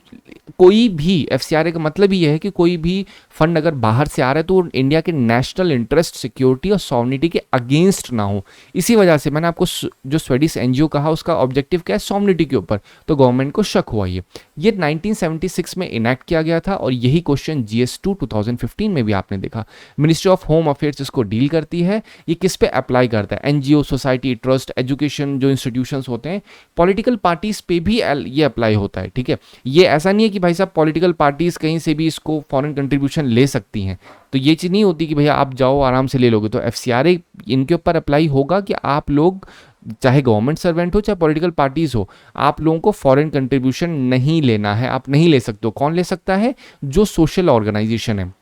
कोई भी एफसीआरए का मतलब ये है कि कोई भी फंड अगर बाहर से आ रहा है तो इंडिया के नेशनल इंटरेस्ट, सिक्योरिटी और सॉवरेनिटी के अगेंस्ट ना हो। इसी वजह से मैंने आपको जो स्वेडिश एनजीओ कहा उसका ऑब्जेक्टिव क्या है, सॉवरेनिटी के ऊपर, तो गवर्नमेंट को शक हुआ। ये 1976 में इनैक्ट किया गया था और यही क्वेश्चन GS2 2015 में भी आपने देखा। मिनिस्ट्री ऑफ होम अफेयर्स इसको डील करती है। ये किस पे अप्लाई करता है, एनजीओ, सोसाइटी, ट्रस्ट, एजुकेशन जो इंस्टीट्यूशंस होते हैं, पॉलिटिकल पार्टीज पे भी ये अप्लाई होता है। ठीक है, ये ऐसा नहीं है कि भाई साहब पॉलिटिकल पार्टीज कहीं से भी इसको फॉरेन कंट्रीब्यूशन ले सकती हैं, तो ये चीज़ नहीं होती कि भैया आप जाओ आराम से ले लोगे। तो एफसीआरए इनके ऊपर अप्लाई होगा कि आप लोग चाहे गवर्नमेंट सर्वेंट हो चाहे पॉलिटिकल पार्टीज हो, आप लोगों को फॉरेन कंट्रीब्यूशन नहीं लेना है, आप नहीं ले सकते हो। कौन ले सकता है, जो सोशल ऑर्गेनाइजेशन है,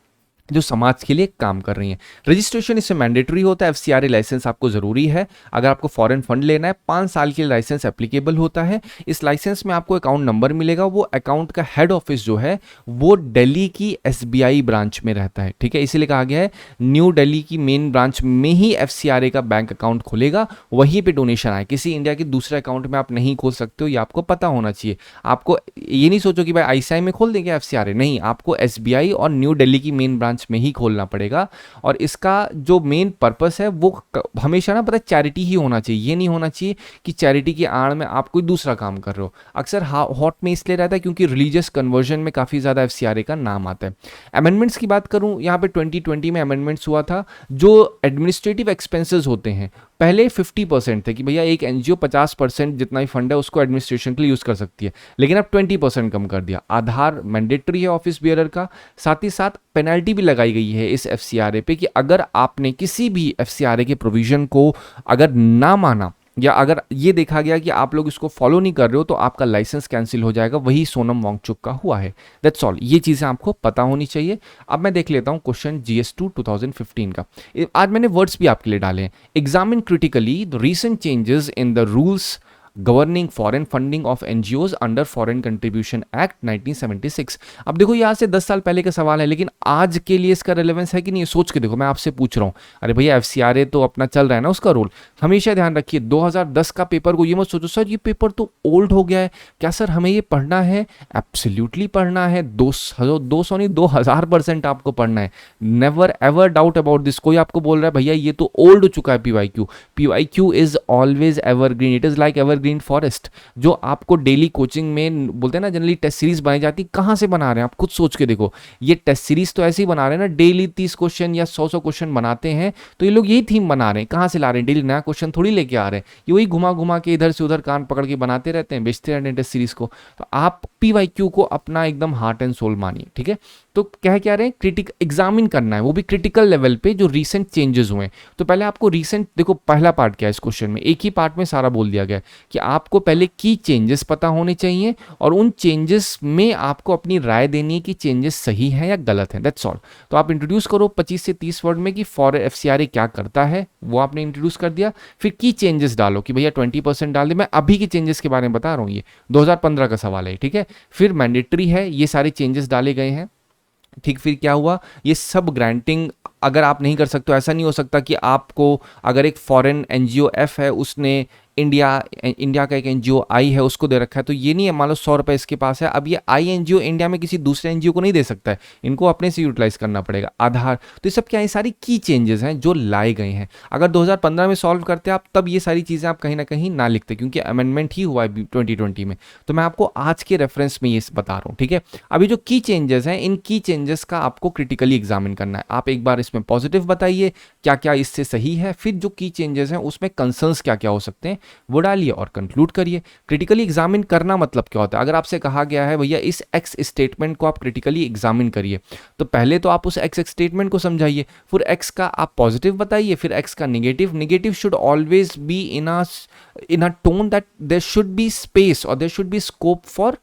जो समाज के लिए काम कर रही हैं। रजिस्ट्रेशन इसमें मैंडेटरी होता है, एफसीआरए लाइसेंस आपको ज़रूरी है। अगर आपको फॉरेन फंड लेना है 5 साल के लिए लाइसेंस एप्लीकेबल होता है। इस लाइसेंस में आपको अकाउंट नंबर मिलेगा, वो अकाउंट का हेड ऑफिस जो है वो दिल्ली की एसबीआई ब्रांच में रहता है। ठीक है, इसीलिए कहा गया है न्यू दिल्ली की मेन ब्रांच में ही एफसीआरए का बैंक अकाउंट खुलेगा, वहीं पर डोनेशन आए। किसी इंडिया के दूसरे अकाउंट में आप नहीं खोल सकते हो, ये आपको पता होना चाहिए। आपको ये नहीं सोचो कि भाई आईसीआई में खोल देंगे एफसीआरए, नहीं, आपको एसबीआई और न्यू दिल्ली की मेन ब्रांच में ही खोलना पड़ेगा। और इसका जो मेन पर्पस है वो हमेशा ना पता है चैरिटी ही होना चाहिए। ये नहीं होना चाहिए कि चैरिटी की आड़ में आप कोई दूसरा काम कर रहे हो। अक्सर हॉट में इसलिए रहता है क्योंकि रिलीजियस कन्वर्जन में काफ़ी ज़्यादा एफसीआरए का नाम आता है। अमेंडमेंट्स की बात करूं, यहाँ पे 2020 में अमेंडमेंट्स हुआ था। जो एडमिनिस्ट्रेटिव एक्सपेंसेस होते हैं पहले 50% थे कि भैया एक एनजीओ 50% जितना ही फंड है उसको एडमिनिस्ट्रेशन के लिए यूज़ कर सकती है, लेकिन अब 20% कम कर दिया। आधार मैंडेटरी है ऑफिस बियरर का, साथ ही साथ पेनल्टी भी लगाई गई है इस एफसीआरए पे कि अगर आपने किसी भी एफसीआरए के प्रोविजन को अगर ना माना या अगर ये देखा गया कि आप लोग इसको फॉलो नहीं कर रहे हो तो आपका लाइसेंस कैंसिल हो जाएगा। वही सोनम वांगचुक का हुआ है। दैट्स ऑल, ये चीज़ें आपको पता होनी चाहिए। अब मैं देख लेता हूँ क्वेश्चन GS2 2015 का। आज मैंने वर्ड्स भी आपके लिए डाले हैं। Examine critically the recent changes in the rules governing foreign funding of NGOs under foreign contribution act 1976। अब देखो ये आज से 10 साल पहले का सवाल है, लेकिन आज के लिए इसका रेलेवेंस है कि नहीं, सोच के देखो। मैं आपसे पूछ रहा हूँ, अरे भैया एफसीआरए तो अपना चल रहा है ना, उसका रोल हमेशा ध्यान रखिए। 2010 का पेपर को ये मत सोचो सर ये पेपर तो ओल्ड हो गया है, क्या सर हमें ये पढ़ना है? एब्सोल्युटली पढ़ना है। 200 नहीं 2000% आपको पढ़ना है। Never ever doubt about this. कोई आपको बोल रहा है भैया ये तो ओल्ड हो चुका है PYQ, PYQ is always evergreen, it is like evergreen forest. जो आपको डेली कोचिंग में बोलते हैं ना, जनरली टेस्ट सीरीज बनाई जाती, कहां से बना रहे हैं आप खुद सोच के देखो। ये टेस्ट सीरीज तो ऐसे ही बना रहे हैं ना, डेली 30 क्वेश्चन या 100 क्वेश्चन बनाते हैं, तो ये लोग यही थीम बना रहे हैं। कहां से ला रहे हैं? डेली नया क्वेश्चन थोड़ी लेके आ रहे हैं, ये वही घुमा घुमा के इधर से उधर कान पकड़ के बनाते रहते हैं, बेचते रहते हैं टेस्ट सीरीज को। तो आप पीवाईक्यू को अपना एकदम हार्ट एंड सोल मानिए। ठीक है, तो क्या रहे हैं, क्रिटिक एग्जामिन करना है, वो भी क्रिटिकल लेवल पे जो रीसेंट चेंजेस हुए हैं। तो पहले आपको रीसेंट देखो, पहला पार्ट क्या है इस क्वेश्चन में, एक ही पार्ट में सारा बोल दिया गया है कि आपको पहले की चेंजेस पता होने चाहिए और उन चेंजेस में आपको अपनी राय देनी है कि चेंजेस सही हैं या गलत हैं। That's all. तो आप इंट्रोड्यूस करो 25 से 30 वर्ड में कि फॉर एफसीआरए क्या करता है, वो आपने इंट्रोड्यूस कर दिया। फिर की चेंजेस डालो कि भैया 20% डाल दे। मैं अभी के चेंजेस के बारे में बता रहा हूँ, ये 2015 का सवाल है। ठीक है, फिर मैंडेटरी है, ये सारे चेंजेस डाले गए हैं। ठीक, फिर क्या हुआ, ये सब ग्रांटिंग अगर आप नहीं कर सकते, ऐसा नहीं हो सकता कि आपको अगर एक फॉरेन एनजीओ एफ है उसने इंडिया का एक एनजीओ आई है उसको दे रखा है, तो ये नहीं है मान लो 100 रुपये इसके पास है, अब ये आई एनजीओ इंडिया में किसी दूसरे एनजीओ को नहीं दे सकता है, इनको अपने से यूटिलाइज करना पड़ेगा। आधार, तो ये सब क्या है, सारी की चेंजेस हैं जो लाए गए हैं। अगर 2015 में सॉल्व करते आप तब ये सारी चीज़ें आप कहीं ना कहीं ना लिखते, क्योंकि अमेंडमेंट ही हुआ है 2020 में। तो मैं आपको आज के रेफरेंस में ये बता रहा हूँ। ठीक है, अभी जो की चेंजेस हैं, इन की चेंजेस का आपको क्रिटिकली एग्जामिन करना है। आप एक बार इसमें पॉजिटिव बताइए क्या क्या इससे सही है, फिर जो की चेंजेस हैं उसमें कंसर्न्स क्या क्या हो सकते हैं वो डालिए और कंक्लूड करिए। क्रिटिकली एग्जामिन करना मतलब क्या होता है, अगर आपसे कहा गया है भैया इस एक्स स्टेटमेंट को आप क्रिटिकली एग्जामिन करिए, तो पहले तो आप उस एक्स स्टेटमेंट को समझाइए, फिर एक्स का आप पॉजिटिव बताइए, फिर एक्स का negative. Negative should always be in a tone that there should be space और there should be scope for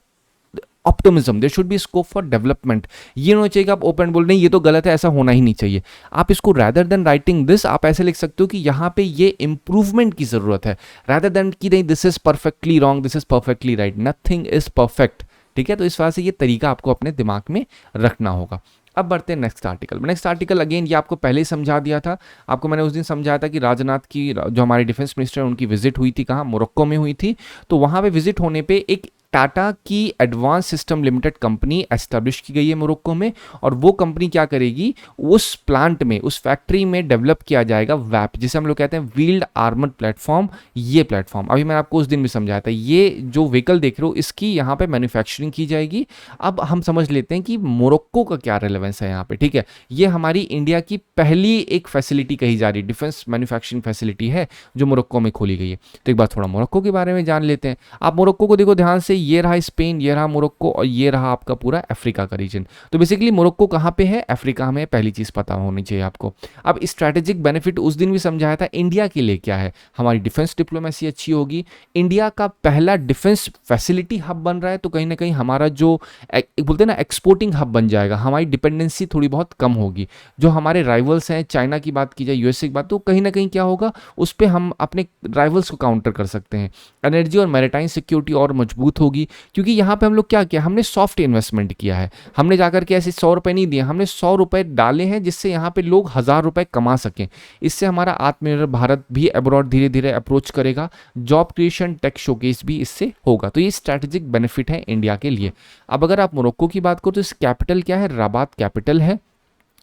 optimism, there should be scope for development. ये नहीं चाहिए कि आप ओपन बोल रहे हैं ये तो गलत है, ऐसा होना ही नहीं चाहिए। आप इसको रैदर देन राइटिंग दिस आप ऐसे लिख सकते हो कि यहाँ पे ये इंप्रूवमेंट की जरूरत है, रैदर देन कि नहीं this is perfectly wrong, this is perfectly right, nothing is perfect. ठीक है, तो इस वजह से ये तरीका आपको अपने दिमाग में रखना होगा। अब बढ़ते हैं next article. Next article again ये आपको पहले ही समझा दिया था, आपको मैंने उस दिन समझाया था कि राजनाथ की जो हमारे डिफेंस मिनिस्टर उनकी विजिट हुई थी, कहाँ, मोरक्को में हुई थी। तो वहाँ पे विजिट होने पे एक टाटा की advance system limited company establish की गई है मोरक्को में, और वो कंपनी क्या करेगी, उस प्लांट में, उस फैक्ट्री में डेवलप किया जाएगा वैप, जिसे हम लोग कहते हैं व्हील्ड आर्मर्ड प्लेटफॉर्म। ये प्लेटफॉर्म अभी मैंने आपको उस दिन भी समझाया था, ये जो व्हीकल देख रहे हो इसकी यहाँ पे मैन्युफैक्चरिंग की जाएगी। अब हम समझ लेते हैं कि मोरक्को का क्या रेलेवेंस है यहाँ पे, ठीक है। ये हमारी इंडिया की पहली एक फैसिलिटी कही जा रही है, डिफेंस मैन्युफैक्चरिंग फैसिलिटी है जो मोरक्को में खोली गई है। तो एक बार थोड़ा मोरक्को के बारे में जान लेते हैं। आप मोरक्को को देखो ध्यान से, ये रहा स्पेन, ये रहा मोरक्को, और ये रहा आपका पूरा अफ्रीका का रीजन। तो बेसिकली मोरक्को कहाँ पे है, अफ्रीका में, पहली चीज पता होनी चाहिए आपको। अब स्ट्रैटेजिक बेनिफिट उस दिन भी समझाया था इंडिया के लिए क्या है, हमारी डिफेंस डिप्लोमेसी अच्छी होगी, इंडिया का पहला डिफेंस फैसिलिटी हब बन रहा है, तो कहीं ना कहीं हमारा जो बोलते हैं ना एक्सपोर्टिंग हब बन जाएगा, हमारी डिपेंडेंसी थोड़ी बहुत कम होगी। जो हमारे राइवल्स हैं, चाइना की बात की जाए, यूएसए की बात, तो कहीं ना कहीं क्या होगा, उस पर हम अपने राइवल्स को काउंटर कर सकते हैं। एनर्जी और मैरिटाइम सिक्योरिटी और मजबूत होगी, क्योंकि यहाँ पे हम लोग क्या किया, हमने सॉफ्ट इन्वेस्टमेंट किया है। हमने जाकर के ऐसे 100 रुपए नहीं दिए, हमने 100 रुपए डाले हैं जिससे यहाँ पे लोग 1000 रुपए कमा सकें। इससे हमारा आत्मनिर्भर भारत भी अब्रॉड धीरे धीरे अप्रोच करेगा, जॉब क्रिएशन, टेक शोकेस भी इससे होगा। तो ये स्ट्रैटेजिक बेनिफिट है इंडिया के लिए। अब अगर आप मोरक्को की बात करो तो इस कैपिटल क्या है, रबात कैपिटल है।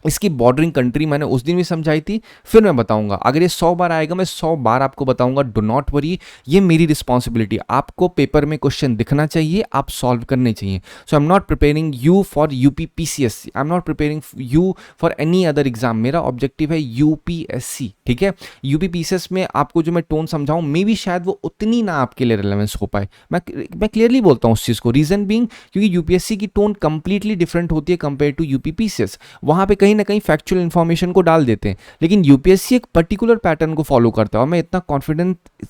इसकी बॉर्डरिंग कंट्री मैंने उस दिन भी समझाई थी, फिर मैं बताऊंगा। अगर ये 100 बार आएगा मैं 100 बार आपको बताऊंगा, डू नॉट वरी, ये मेरी रिस्पॉन्सिबिलिटी। आपको पेपर में क्वेश्चन दिखना चाहिए, आप सॉल्व करने चाहिए। So I am not preparing you for UPPCSC, I am not preparing you for any other exam. मेरा ऑब्जेक्टिव है यूपीएससी, ठीक है। यूपीपीसीएस में आपको जो मैं टोन समझाऊं, मे भी शायद वो उतनी ना आपके लिए रिलेवेंस हो पाए। मैं क्लियरली बोलता हूँ उस चीज़ को, रीजन बीइंग क्योंकि यूपीएससी की टोन कंप्लीटली डिफरेंट होती है कंपेयर टू यूपीपीसीएस। वहाँ पे कहीं ना कहीं फैक्चुअल इन्फॉर्मेशन को डाल देते हैं, लेकिन यूपीएससी एक पर्टिकुलर पैटर्न को फॉलो करता है। और मैं इतना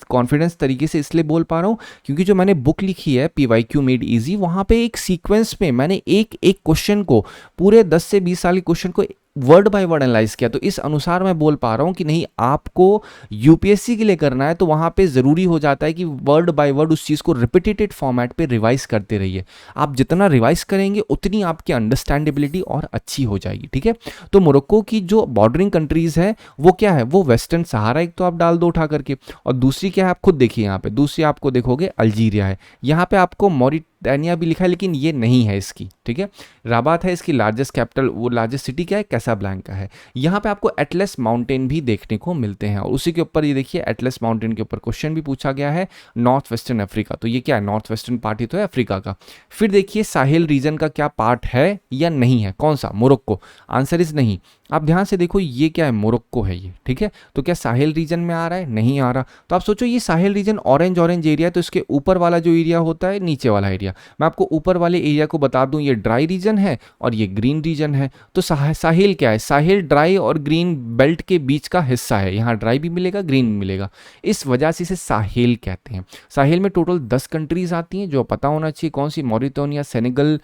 कॉन्फिडेंस तरीके से इसलिए बोल पा रहा हूँ क्योंकि जो मैंने बुक लिखी है पीवाईक्यू मेड इजी, वहाँ पे एक सीक्वेंस में मैंने एक एक क्वेश्चन को, पूरे 10 से 20 साल के क्वेश्चन को वर्ड बाय वर्ड एनालाइज किया। तो इस अनुसार मैं बोल पा रहा हूं कि नहीं, आपको यूपीएससी के लिए करना है तो वहां पे जरूरी हो जाता है कि वर्ड बाय वर्ड उस चीज को रिपीटेड फॉर्मेट पे रिवाइज करते रहिए। आप जितना रिवाइज करेंगे उतनी आपकी अंडरस्टैंडेबिलिटी और अच्छी हो जाएगी, ठीक है। तो मोरक्को की जो बॉर्डरिंग कंट्रीज है वो क्या है, वो वेस्टर्न सहारा एक तो आप डाल दो उठा करके, और दूसरी क्या है आप खुद देखिए यहाँ पे, दूसरी आपको देखोगे अल्जीरिया है, यहाँ पे आपको मॉरिटानिया भी लिखा है लेकिन ये नहीं है इसकी, ठीक है। राबात है इसकी लार्जेस्ट कैपिटल, वो लार्जेस्ट सिटी क्या है, कैसाब्लैंका है। यहाँ पे आपको एटलस माउंटेन भी देखने को मिलते हैं, और उसी के ऊपर ये देखिए एटलस माउंटेन के ऊपर क्वेश्चन भी पूछा गया है, नॉर्थ वेस्टर्न अफ्रीका। तो ये क्या है, नॉर्थ वेस्टर्न पार्ट ही तो है अफ्रीका का। फिर देखिए साहिल रीजन का क्या पार्ट है या नहीं है, कौन सा, मोरक्को। आंसर इज नहीं। आप ध्यान से देखो ये क्या है, मोरक्को है ये, ठीक है। तो क्या साहिल रीजन में आ रहा है, नहीं आ रहा। तो आप सोचो ये साहिल रीजन ऑरेंज ऑरेंज एरिया है, तो इसके ऊपर वाला जो एरिया होता है, नीचे वाला एरिया, मैं आपको ऊपर वाले एरिया को बता दूं, ये ड्राई रीजन है और ये ग्रीन रीजन है। तो साहिल क्या है, साहिल ड्राई और ग्रीन बेल्ट के बीच का हिस्सा है, यहाँ ड्राई भी मिलेगा ग्रीन भी मिलेगा, इस वजह से इसे साहिल कहते हैं। साहिल में टोटल 10 कंट्रीज आती हैं जो पता होना चाहिए, कौन सी, Mauritania, Senegal,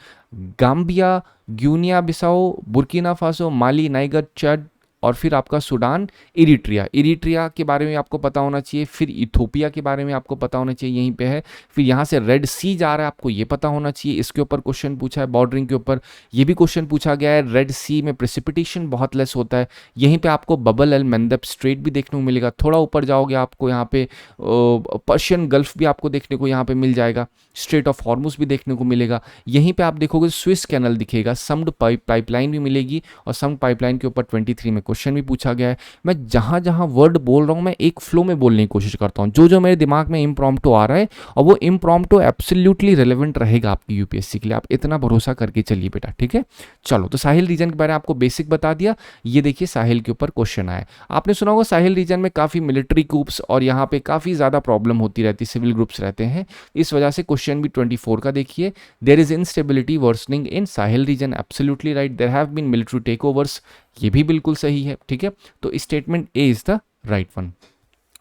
Gambia, Guinea Bissau, Burkina Faso, Mali, Niger, Chad, और फिर आपका सूडान, इरिट्रिया के बारे में आपको पता होना चाहिए, फिर इथोपिया के बारे में आपको पता होना चाहिए, यहीं पे है। फिर यहाँ से रेड सी जा रहा है, आपको ये पता होना चाहिए, इसके ऊपर क्वेश्चन पूछा है, बॉर्डरिंग के ऊपर ये भी क्वेश्चन पूछा गया है। रेड सी में प्रेसिपिटेशन बहुत लेस होता है, यहीं पे आपको बबल एल मंदब स्ट्रेट भी देखने को मिलेगा। थोड़ा ऊपर जाओगे आपको यहाँ पे पर्शियन गल्फ भी आपको देखने को यहाँ पे मिल जाएगा, स्ट्रेट ऑफ हॉर्मुज भी देखने को मिलेगा। यहीं पे आप देखोगे स्विस कैनल दिखेगा, सम्ड पाइपलाइन भी मिलेगी, और सम्ड पाइपलाइन के ऊपर 23 में क्वेश्चन भी पूछा गया है। मैं जहां जहां वर्ड बोल रहा हूं मैं एक फ्लो में बोलने की कोशिश करता हूं, जो जो मेरे दिमाग में इम्प्रॉम्प्टो आ रहा है, और वो इम्प्रॉम्प्टो एब्सोल्युटली रेलेवेंट रहेगा आपकी यूपीएससी के लिए, आप इतना भरोसा करके चलिए बेटा, ठीक है। चलो, तो साहिल रीजन के बारे में आपको बेसिक बता दिया। ये देखिए साहिल के ऊपर क्वेश्चन आया, आपने सुना होगा साहिल रीजन में काफी मिलिट्री ग्रुप्स और यहाँ पे काफी ज्यादा प्रॉब्लम होती रहती है, सिविल ग्रुप्स रहते हैं, इस वजह से क्वेश्चन भी 24 का देखिए, there is instability worsening in Sahel region, absolutely right, there have been military takeovers, ये भी बिल्कुल सही है, ठीक है। तो statement A is the right one.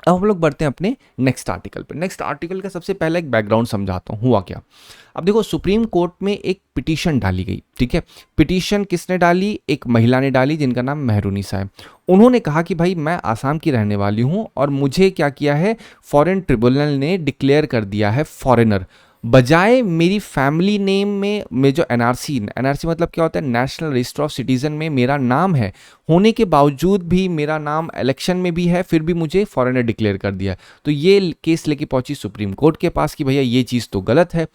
अब हम लोग बढ़ते हैं अपने नेक्स्ट आर्टिकल पे। नेक्स्ट आर्टिकल का सबसे पहले एक बैकग्राउंड समझाता हूँ, हुआ क्या। अब देखो सुप्रीम कोर्ट में एक पिटीशन डाली गई, ठीक है। पिटीशन किसने डाली, एक महिला ने डाली जिनका नाम मेहरुनिसा है। उन्होंने कहा कि भाई मैं आसाम की रहने वाली हूँ और मुझे क्या किया है, फॉरेन ट्रिब्यूनल ने डिक्लेयर कर दिया है फॉरेनर। बजाय मेरी फैमिली नेम में जो एनआरसी मतलब क्या होता है, नेशनल रजिस्टर ऑफ सिटीजन में मेरा नाम है, होने के बावजूद भी मेरा नाम इलेक्शन में भी है, फिर भी मुझे फॉरेनर डिक्लेयर कर दिया। तो ये केस लेके पहुंची सुप्रीम कोर्ट के पास कि भैया ये चीज़ तो गलत है।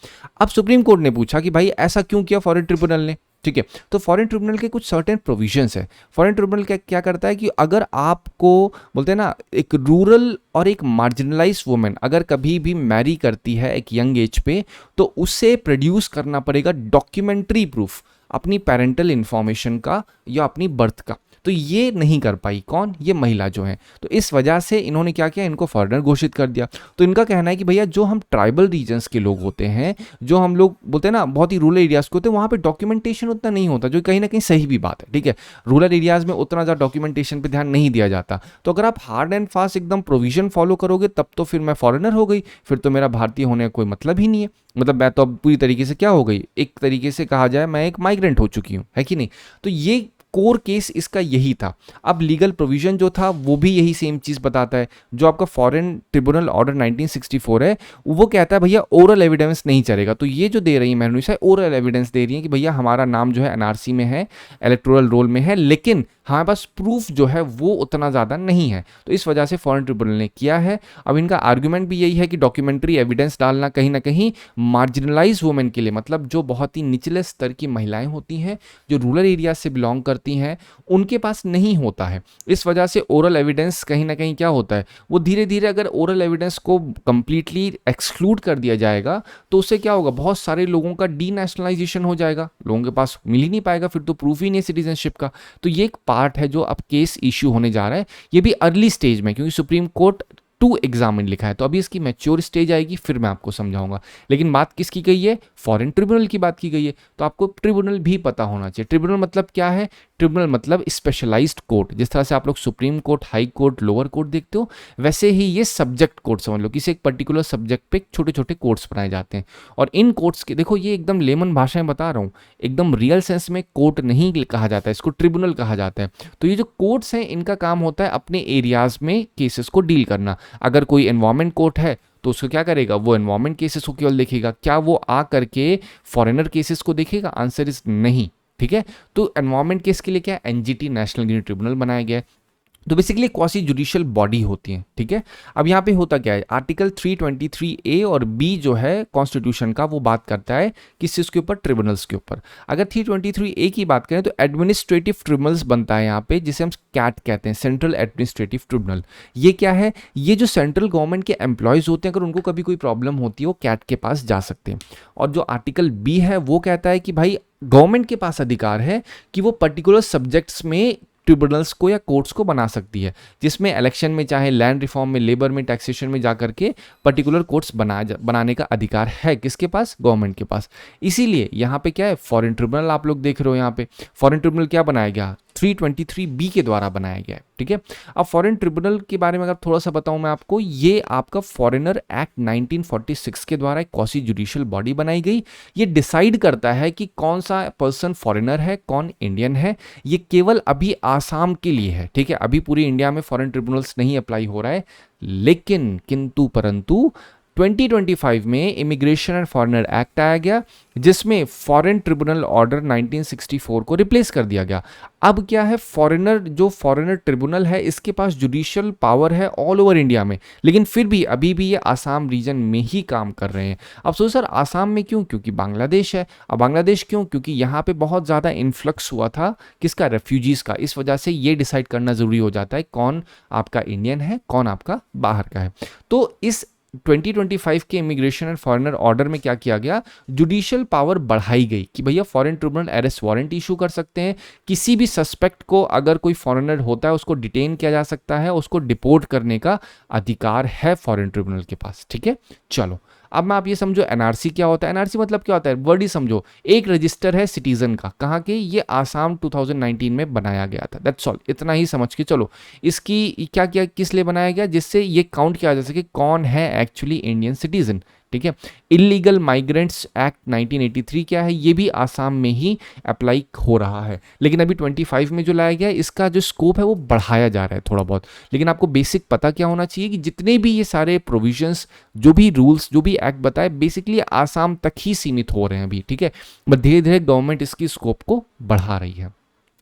अब सुप्रीम कोर्ट ने पूछा कि भाई ऐसा क्यों किया फॉरेन ट्रिब्यूनल ने, ठीक है। तो फॉरेन ट्रिब्यूनल के कुछ सर्टेन प्रोविजंस है। फॉरेन ट्रिब्यूनल क्या करता है कि अगर आपको बोलते हैं ना, एक रूरल और एक मार्जिनलाइज वुमेन अगर कभी भी मैरी करती है एक यंग एज पे, तो उसे प्रोड्यूस करना पड़ेगा डॉक्यूमेंट्री प्रूफ अपनी पेरेंटल इंफॉर्मेशन का या अपनी बर्थ का। तो ये नहीं कर पाई कौन, ये महिला जो है। तो इस वजह से इन्होंने क्या किया, इनको फॉरेनर घोषित कर दिया। तो इनका कहना है कि भैया जो हम ट्राइबल रीजन्स के लोग होते हैं, जो हम लोग बोलते हैं ना बहुत ही रूरल एरियाज के होते हैं, वहाँ पे डॉक्यूमेंटेशन उतना नहीं होता, जो कहीं ना कहीं सही भी बात है, ठीक है। रूरल एरियाज में उतना ज़्यादा डॉक्यूमेंटेशन पे ध्यान नहीं दिया जाता। तो अगर आप हार्ड एंड फास्ट एकदम प्रोविजन फॉलो करोगे तब तो फिर मैं फॉरेनर हो गई, फिर तो मेरा भारतीय होने का कोई मतलब ही नहीं है। मतलब मैं तो अब पूरी तरीके से क्या हो गई, एक तरीके से कहा जाए मैं एक माइग्रेंट हो चुकी हूँ, है कि नहीं। तो ये कोर केस इसका यही था। अब लीगल प्रोविजन जो था वो भी यही सेम चीज़ बताता है। जो आपका फॉरेन ट्रिब्यूनल ऑर्डर 1964 है, वो कहता है भैया ओरल एविडेंस नहीं चलेगा। तो ये जो दे रही है मैनुसा, ओरल एविडेंस दे रही है कि भैया हमारा नाम जो है एनआरसी में है, इलेक्टोरल रोल में है, लेकिन हमारे पास प्रूफ जो है वो उतना ज़्यादा नहीं है। तो इस वजह से फॉरेन ट्रिब्यूनल ने किया है। अब इनका आर्गुमेंट भी यही है कि डॉक्यूमेंट्री एविडेंस डालना कहीं ना कहीं मार्जिनलाइज वुमेन के लिए, मतलब जो बहुत ही निचले स्तर की महिलाएं होती हैं, जो रूरल एरिया से बिलोंग करती हैं, उनके पास नहीं होता है। इस वजह से ओरल एविडेंस कहीं ना कहीं क्या होता है, वो धीरे धीरे अगर ओरल एविडेंस को कंप्लीटली एक्सक्लूड कर दिया जाएगा तो उससे क्या होगा, बहुत सारे लोगों का डी नेशनलाइजेशन हो जाएगा, लोगों के पास मिल ही नहीं पाएगा, फिर तो प्रूफ ही नहीं सिटीजनशिप का। तो ये एक पार्ट है जो अब केस इश्यू होने जा रहा है। ये भी अर्ली स्टेज में, क्योंकि सुप्रीम कोर्ट टू एग्जामिन लिखा है, तो अभी इसकी मैच्योर स्टेज आएगी फिर मैं आपको समझाऊंगा। लेकिन बात किसकी गई है, फॉरेन ट्रिब्यूनल की बात की गई है। तो आपको ट्रिब्यूनल भी पता होना चाहिए। ट्रिब्यूनल मतलब क्या है, ट्रिब्यूनल मतलब स्पेशलाइज्ड कोर्ट। जिस तरह से आप लोग supreme court, high court, lower court देखते हो, वैसे ही ये सब्जेक्ट कोर्ट समझ लो, किसी एक पर्टिकुलर सब्जेक्ट पे छोटे छोटे कोर्ट्स बनाए जाते हैं। और इन कोर्ट्स के देखो, ये एकदम लेमन भाषा में बता रहा हूँ, एकदम रियल सेंस में कोर्ट नहीं कहा जाता है, इसको ट्रिब्यूनल कहा जाता है। तो ये जो कोर्ट्स हैं, इनका काम होता है अपने एरियाज में केसेस को डील करना। अगर कोई एनवायरमेंट कोर्ट है तो उसको क्या करेगा, वो एनवायरमेंट केसेस को केवल देखेगा। क्या वो आ करके फॉरेनर केसेस को देखेगा, आंसर इज नहीं, ठीक है। तो एनवायरमेंट केस के लिए क्या एनजीटी, नेशनल ग्रीन ट्रिब्यूनल बनाया गया है। तो बेसिकली क्वासी जुडिशियल बॉडी होती है, ठीक है। अब यहाँ पे होता क्या है, आर्टिकल 323A और B जो है कॉन्स्टिट्यूशन का, वो बात करता है किस चीज़ के ऊपर, ट्रिब्यूनल्स के ऊपर। अगर 323A की बात करें तो एडमिनिस्ट्रेटिव ट्रिब्यूनल्स बनता है यहाँ पे, जिसे हम कैट कहते हैं, सेंट्रल एडमिनिस्ट्रेटिव ट्रिब्यूनल। ये क्या है, ये जो सेंट्रल गवर्नमेंट के एम्प्लॉयज़ होते हैं, अगर उनको कभी कोई प्रॉब्लम होती है वो कैट के पास जा सकते हैं। और जो आर्टिकल B है वो कहता है कि भाई गवर्नमेंट के पास अधिकार है कि वो पर्टिकुलर सब्जेक्ट्स में ट्रिब्यूनल्स को या कोर्ट्स को बना सकती है, जिसमें इलेक्शन में, चाहे लैंड रिफॉर्म में, लेबर में, टैक्सेशन में जाकर के पर्टिकुलर कोर्ट्स बनाने का अधिकार है किसके पास, गवर्नमेंट के पास। इसीलिए यहाँ पे क्या है, फॉरेन ट्रिब्यूनल आप लोग देख रहे हो। यहाँ पे फॉरेन ट्रिब्यूनल क्या बनाया गया, 323B के द्वारा बनाया गया है, ठीक है। अब फॉरेन ट्रिब्यूनल के बारे में अगर थोड़ा सा बताऊं मैं आपको, ये आपका फॉरेनर एक्ट 1946 के द्वारा एक क्वासी जुडिशियल बॉडी बनाई गई। ये डिसाइड करता है कि कौन सा पर्सन फॉरेनर है, कौन इंडियन है। ये केवल अभी आसाम के लिए है, ठीक है। अभी पूरी इंडिया में फॉरेन ट्रिब्यूनल्स नहीं अप्लाई हो रहा है, लेकिन किंतु परंतु 2025 में इमिग्रेशन एंड फॉरेनर एक्ट आया गया, जिसमें फॉरेन ट्रिब्यूनल ऑर्डर 1964 को रिप्लेस कर दिया गया। अब क्या है, जो फॉरेनर ट्रिब्यूनल है, इसके पास जुडिशियल पावर है ऑल ओवर इंडिया में, लेकिन फिर भी अभी भी ये आसाम रीजन में ही काम कर रहे हैं। अब सोचो सर, आसाम में क्यों, क्योंकि बांग्लादेश है। अब बांग्लादेश क्यों, क्योंकि यहाँ पे बहुत ज़्यादा इन्फ्लक्स हुआ था किसका, रेफ्यूजीज़ का। इस वजह से ये डिसाइड करना ज़रूरी हो जाता है कौन आपका इंडियन है, कौन आपका बाहर का है। तो इस 2025 के इमिग्रेशन एंड फॉरेनर ऑर्डर में क्या किया गया, जुडिशियल पावर बढ़ाई गई कि भैया foreign tribunal arrest warrant issue कर सकते हैं। किसी भी सस्पेक्ट को, अगर कोई फॉरेनर होता है, उसको डिटेन किया जा सकता है, उसको डिपोर्ट करने का अधिकार है फॉरेन ट्रिब्यूनल के पास, ठीक है। चलो अब मैं आप ये समझो एनआरसी क्या होता है। एनआरसी मतलब क्या होता है, वर्ड ही समझो, एक रजिस्टर है सिटीजन का। कहाँ के, ये आसाम 2019 में बनाया गया था। दैट्स ऑल, इतना ही समझ के चलो। इसकी क्या किया, किस लिए बनाया गया, जिससे ये काउंट किया जा सके कौन है एक्चुअली इंडियन सिटीजन। ठीक है। इलीगल माइग्रेंट्स एक्ट 1983 क्या है, ये भी आसाम में ही अप्लाई हो रहा है, लेकिन अभी 25 में जो लाया गया है इसका जो स्कोप है वो बढ़ाया जा रहा है थोड़ा बहुत। लेकिन आपको बेसिक पता क्या होना चाहिए कि जितने भी ये सारे प्रोविजंस, जो भी रूल्स, जो भी एक्ट बताए, बेसिकली आसाम तक ही सीमित हो रहे हैं अभी, ठीक है। बट धीरे धीरे गवर्नमेंट इसकी स्कोप को बढ़ा रही है।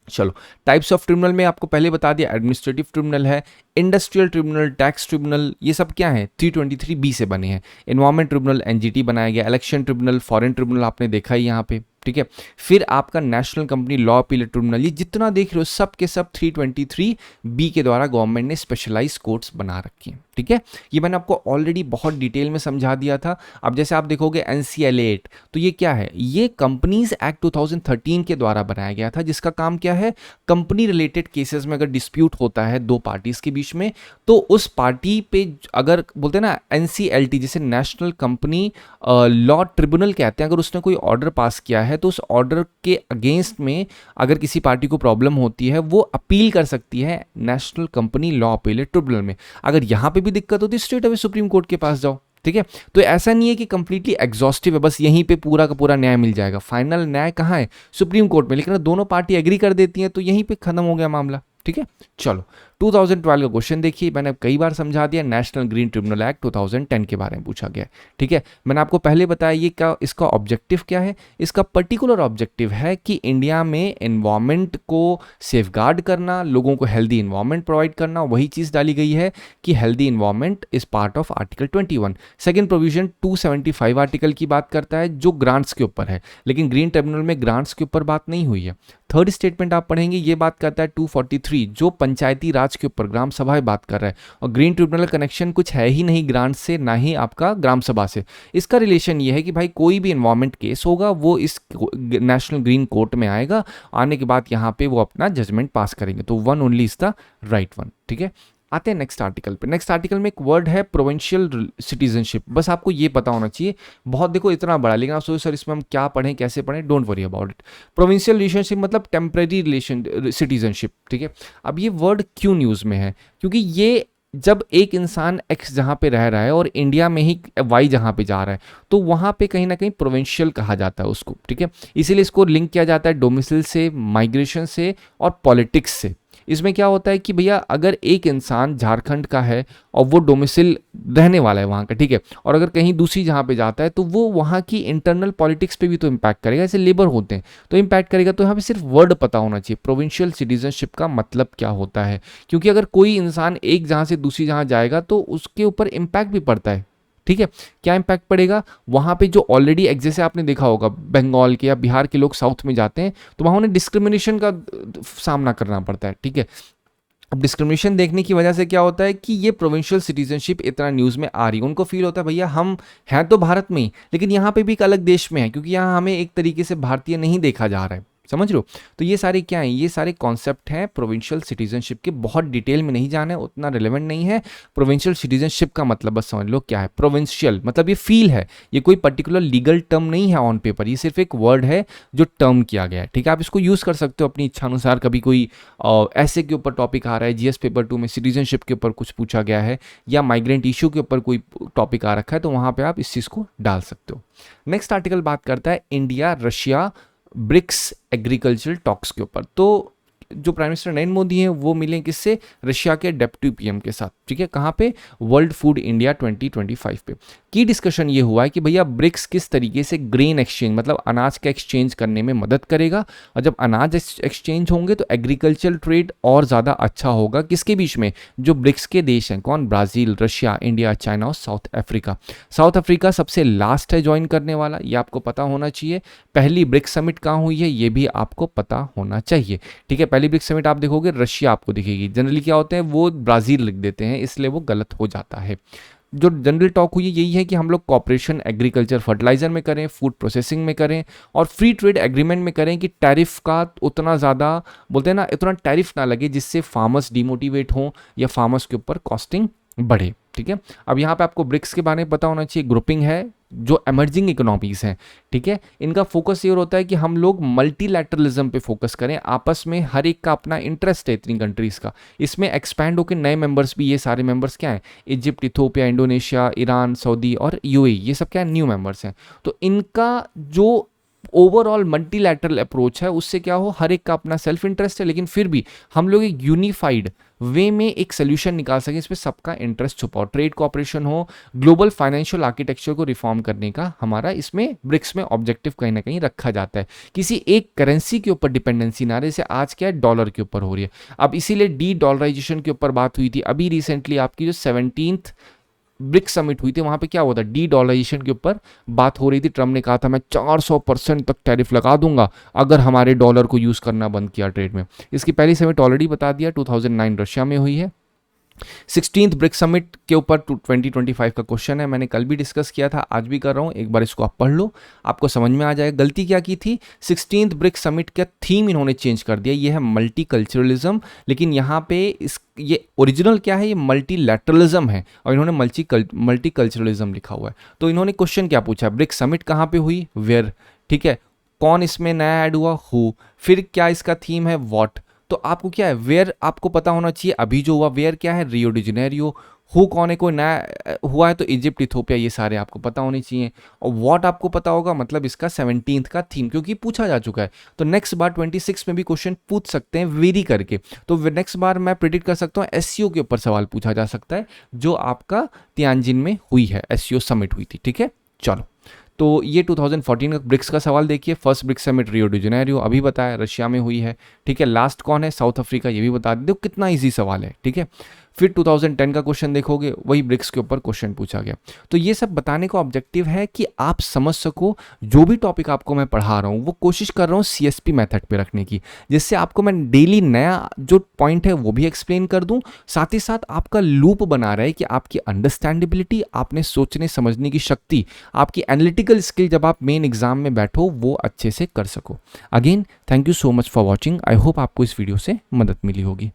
चलो, टाइप्स ऑफ ट्रिब्यूनल में आपको पहले बता दिया, एडमिनिस्ट्रेटिव ट्रिब्यूनल है, इंडस्ट्रियल ट्रिब्यूनल, टैक्स ट्रिब्यूनल, ये सब क्या है 323B से बने हैं। एनवायरमेंट ट्रिब्यूनल एनजीटी बनाया गया, इलेक्शन ट्रिब्यूनल, फॉरेन ट्रिब्यूनल आपने देखा ही यहाँ पे, ठीक है। फिर आपका national company law appellate tribunal, ये जितना देख रहे हो सब के सब 323B के द्वारा गवर्नमेंट ने स्पेशलाइज कोर्ट्स बना रखी हैं, ठीक है। ये मैंने आपको ऑलरेडी बहुत डिटेल में समझा दिया था। अब जैसे आप देखोगे NCLA 8, तो ये क्या है, ये कंपनीज एक्ट 2013 के द्वारा बनाया गया था, जिसका काम क्या है, कंपनी रिलेटेड केसेस में अगर डिस्प्यूट होता है दो पार्टीज के बीच में, तो उस पार्टी पे अगर बोलते हैं ना NCLT, जैसे नेशनल कंपनी लॉ ट्रिब्यूनल कहते हैं, अगर उसने कोई ऑर्डर पास किया है तो उस ऑर्डर के अगेंस्ट में अगर किसी पार्टी को प्रॉब्लम होती है वो अपील कर सकती है national company law appellate tribunal में। अगर यहां पे भी दिक्कत होती है स्ट्रेट अवे सुप्रीम कोर्ट के पास जाओ, ठीक है। तो ऐसा नहीं है कि कंप्लीटली एग्जॉस्टिव है, बस यहीं पे पूरा का पूरा न्याय मिल जाएगा। फाइनल न्याय कहाँ है, सुप्रीम कोर्ट में, लेकिन दोनों पार्टी एग्री कर देती हैं तो यहीं पे खत्म हो गया मामला, ठीक है। चलो 2012 का क्वेश्चन देखिए, मैंने कई बार समझा दिया, नेशनल ग्रीन ट्रिब्यूनल एक्ट 2010 के बारे में पूछा गया, ठीक है। मैंने आपको पहले बताया ये क्या, इसका ऑब्जेक्टिव क्या है, इसका पर्टिकुलर ऑब्जेक्टिव है कि इंडिया में एनवायरमेंट को सेफगार्ड करना, लोगों को हेल्दी एनवायरमेंट प्रोवाइड करना। वही चीज़ डाली गई है कि healthy environment is part of article 21। Second provision 275 article की बात करता है जो ग्रांट्स के ऊपर है, लेकिन ग्रीन ट्रिब्यूनल में ग्रांट्स के ऊपर बात नहीं हुई है। थर्ड स्टेटमेंट आप पढ़ेंगे, ये बात करता है 243 जो पंचायती राज के ऊपर, ग्राम सभा बात कर रहा है, और ग्रीन ट्रिब्यूनल कनेक्शन कुछ है ही नहीं ग्रांट से, ना ही आपका ग्राम सभा से। इसका रिलेशन ये है कि भाई कोई भी एनवायरमेंट केस होगा वो इस नेशनल ग्रीन कोर्ट में आएगा, आने के बाद यहाँ पे वो अपना जजमेंट पास करेंगे, तो one only is the right one, ठीक है। आते हैं नेक्स्ट आर्टिकल पे। नेक्स्ट आर्टिकल में एक वर्ड है प्रोविंशियल सिटीजनशिप, बस आपको ये पता होना चाहिए। बहुत देखो इतना बड़ा, लेकिन आप सोचो सर इसमें हम क्या पढ़ें कैसे पढ़ें, don't worry about it. Provincial relationship मतलब टेम्परेरी रिलेशन सिटीजनशिप, ठीक है। अब ये वर्ड क्यों न्यूज़ में है, क्योंकि ये जब एक इंसान X जहाँ पे रह रहा है और इंडिया में ही Y जहाँ पे जा रहा है, तो वहाँ पे कहीं ना कहीं प्रोविंशियल कहा जाता है उसको, ठीक है। इसीलिए इसको लिंक किया जाता है डोमिसाइल से, माइग्रेशन से और पॉलिटिक्स से। इसमें क्या होता है कि भैया अगर एक इंसान झारखंड का है और वो डोमिसाइल रहने वाला है वहाँ का, ठीक है, और अगर कहीं दूसरी जहाँ पे जाता है तो वो वहाँ की इंटरनल पॉलिटिक्स पे भी तो इम्पैक्ट करेगा, ऐसे लेबर होते हैं तो इम्पैक्ट करेगा। तो यहाँ पे सिर्फ वर्ड पता होना चाहिए, प्रोविंशियल सिटीजनशिप का मतलब क्या होता है, क्योंकि अगर कोई इंसान एक जहाँ से दूसरी जहाँ जाएगा तो उसके ऊपर इम्पैक्ट भी पड़ता है, ठीक है। क्या इम्पैक्ट पड़ेगा, वहाँ पे जो ऑलरेडी जैसे आपने देखा होगा बंगाल के या बिहार के लोग साउथ में जाते हैं तो वहाँ उन्हें डिस्क्रिमिनेशन का सामना करना पड़ता है, ठीक है। अब डिस्क्रिमिनेशन देखने की वजह से क्या होता है कि ये प्रोविंशियल सिटीजनशिप इतना न्यूज़ में आ रही है, उनको फील होता है भैया हम हैं तो भारत में ही, लेकिन यहाँ पे भी एक अलग देश में है, क्योंकि यहाँ हमें एक तरीके से भारतीय नहीं देखा जा रहा है, समझ रहे हो। तो ये सारे क्या हैं, ये सारे कॉन्सेप्ट हैं प्रोविंशियल सिटीजनशिप के, बहुत डिटेल में नहीं जाना है, उतना रिलेवेंट नहीं है। प्रोविंशियल सिटीजनशिप का मतलब बस समझ लो क्या है, प्रोविंशियल मतलब ये फील है, ये कोई पर्टिकुलर लीगल टर्म नहीं है ऑन पेपर, ये सिर्फ एक वर्ड है जो टर्म किया गया है, ठीक है। आप इसको यूज़ कर सकते हो अपनी इच्छा अनुसार, कभी कोई ऐसे के ऊपर टॉपिक आ रहा है, GS पेपर 2 में सिटीजनशिप के ऊपर कुछ पूछा गया है, या माइग्रेंट इशू के ऊपर कोई टॉपिक आ रखा है, तो वहाँ पर आप इस चीज़ को डाल सकते हो। नेक्स्ट आर्टिकल बात करता है India Russia BRICS agricultural talks के ऊपर। तो जो प्राइम मिनिस्टर नरेंद्र मोदी हैं वो मिले किससे, रशिया के डेप्यूटी PM के साथ, ठीक है। कहाँ पे, वर्ल्ड फूड इंडिया 2025 पे। की डिस्कशन ये हुआ है कि भैया ब्रिक्स किस तरीके से ग्रेन एक्सचेंज मतलब अनाज का एक्सचेंज करने में मदद करेगा, और जब अनाज एक्सचेंज होंगे तो एग्रीकल्चर ट्रेड और ज़्यादा अच्छा होगा, किसके बीच में, जो ब्रिक्स के देश हैं, कौन, ब्राज़ील, रशिया, इंडिया, चाइना और साउथ अफ्रीका। साउथ अफ्रीका सबसे लास्ट है ज्वाइन करने वाला, ये आपको पता होना चाहिए। पहली ब्रिक्स समिट कहाँ हुई है ये भी आपको पता होना चाहिए, ठीक है। पहली ब्रिक्स समिट आप देखोगे रशिया आपको दिखेगी, जनरली क्या होते हैं वो ब्राज़ील लिख देते हैं, इसलिए वो गलत हो जाता है। जो जनरल टॉक हुई है यही है कि हम लोग कॉपरेशन एग्रीकल्चर फर्टिलाइजर में करें, फूड प्रोसेसिंग में करें, और फ्री ट्रेड एग्रीमेंट में करें कि टैरिफ का उतना ज़्यादा बोलते हैं ना, इतना टैरिफ ना लगे जिससे फार्मर्स डिमोटिवेट हों या फार्मर्स के ऊपर कॉस्टिंग बढ़े, ठीक है। अब यहाँ पे आपको ब्रिक्स के बारे में पता होना चाहिए, ग्रुपिंग है जो एमर्जिंग इकोनॉमीज़ हैं, ठीक है, इनका फोकस ये होता है कि हम लोग मल्टीलैटरलिज्म पे फोकस करें, आपस में हर एक का अपना इंटरेस्ट है इतनी कंट्रीज़ का, इसमें एक्सपैंड होकर नए मेंबर्स भी, ये सारे मेंबर्स क्या हैं, Egypt, Ethiopia, Indonesia, Iran, Saudi और यूएई, ये सब क्या है, न्यू मेंबर्स हैं। तो इनका जो ओवरऑल मल्टीलैटरल अप्रोच है उससे क्या हो, हर एक का अपना सेल्फ इंटरेस्ट है, लेकिन फिर भी हम लोग एक यूनिफाइड वे में एक सोल्यूशन निकाल सकें, इसमें सबका इंटरेस्ट छुपा हो, ट्रेड कोऑपरेशन हो, ग्लोबल फाइनेंशियल आर्किटेक्चर को रिफॉर्म करने का हमारा इसमें ब्रिक्स में ऑब्जेक्टिव कहीं ना कहीं रखा जाता है। किसी एक करेंसी के ऊपर डिपेंडेंसी ना रहे, जैसे आज क्या है, डॉलर के ऊपर हो रही है, अब इसीलिए डी डॉलराइजेशन के ऊपर बात हुई थी। अभी रिसेंटली आपकी जो 17th ब्रिक्स समिट हुई थी, वहां पे क्या हुआ था, डी डॉलराइजेशन के ऊपर बात हो रही थी। ट्रम्प ने कहा था मैं 400% तक टैरिफ लगा दूंगा अगर हमारे डॉलर को यूज करना बंद किया ट्रेड में। इसकी पहली समिट ऑलरेडी बता दिया 2009 रशिया में हुई है। 16th ब्रिक्स समिट के ऊपर 2025 का क्वेश्चन है, मैंने कल भी डिस्कस किया था, आज भी कर रहा हूं, एक बार इसको आप पढ़ लो, आपको समझ में आ जाएगा। गलती क्या की थी, 16th ब्रिक्स समिट का थीम इन्होंने चेंज कर दिया, ये है मल्टीकल्चरलिज्म, लेकिन यहाँ पे ये ओरिजिनल क्या है, ये मल्टीलैटरलिज्म है और इन्होंने मल्टीकल्चरलिज्म लिखा हुआ है। तो इन्होंने क्वेश्चन क्या पूछा, ब्रिक्स समिट कहाँ पे हुई, वेयर, ठीक है, कौन इसमें नया ऐड हुआ, हु, फिर क्या इसका थीम है, व्हाट। तो आपको क्या है, वेयर आपको पता होना चाहिए, अभी जो हुआ वेयर क्या है, रियो डी जेनेरियो, हु कौन है, कोई नया हुआ है तो इजिप्ट, इथोपिया, ये सारे आपको पता होने चाहिए, और व्हाट आपको पता होगा, मतलब इसका 17th का थीम, क्योंकि पूछा जा चुका है। तो नेक्स्ट बार 26 में भी क्वेश्चन पूछ सकते हैं वेरी करके, तो नेक्स्ट बार मैं प्रिडिक्ट कर सकता हूँ एससीओ के ऊपर सवाल पूछा जा सकता है, जो आपका तियानजिन में हुई है, एससीओ समिट हुई थी, ठीक है। चलो, तो ये 2014 का ब्रिक्स का सवाल देखिए, first BRICS summit Rio de Janeiro, अभी बताया रशिया में हुई है, ठीक है। लास्ट कौन है, साउथ अफ्रीका, ये भी बता दो, कितना इजी सवाल है, ठीक है। फिर 2010 का क्वेश्चन देखोगे, वही ब्रिक्स के ऊपर क्वेश्चन पूछा गया। तो ये सब बताने का ऑब्जेक्टिव है कि आप समझ सको, जो भी टॉपिक आपको मैं पढ़ा रहा हूँ वो कोशिश कर रहा हूँ सीएसपी मेथड पे रखने की, जिससे आपको मैं डेली नया जो पॉइंट है वो भी एक्सप्लेन कर दूँ, साथ ही साथ आपका लूप बना रहा है कि आपकी अंडरस्टैंडेबिलिटी, आपने सोचने समझने की शक्ति, आपकी एनालिटिकल स्किल जब आप मेन एग्जाम में बैठो वो अच्छे से कर सको। Again thank you so much for watching, I hope आपको इस वीडियो से मदद मिली होगी।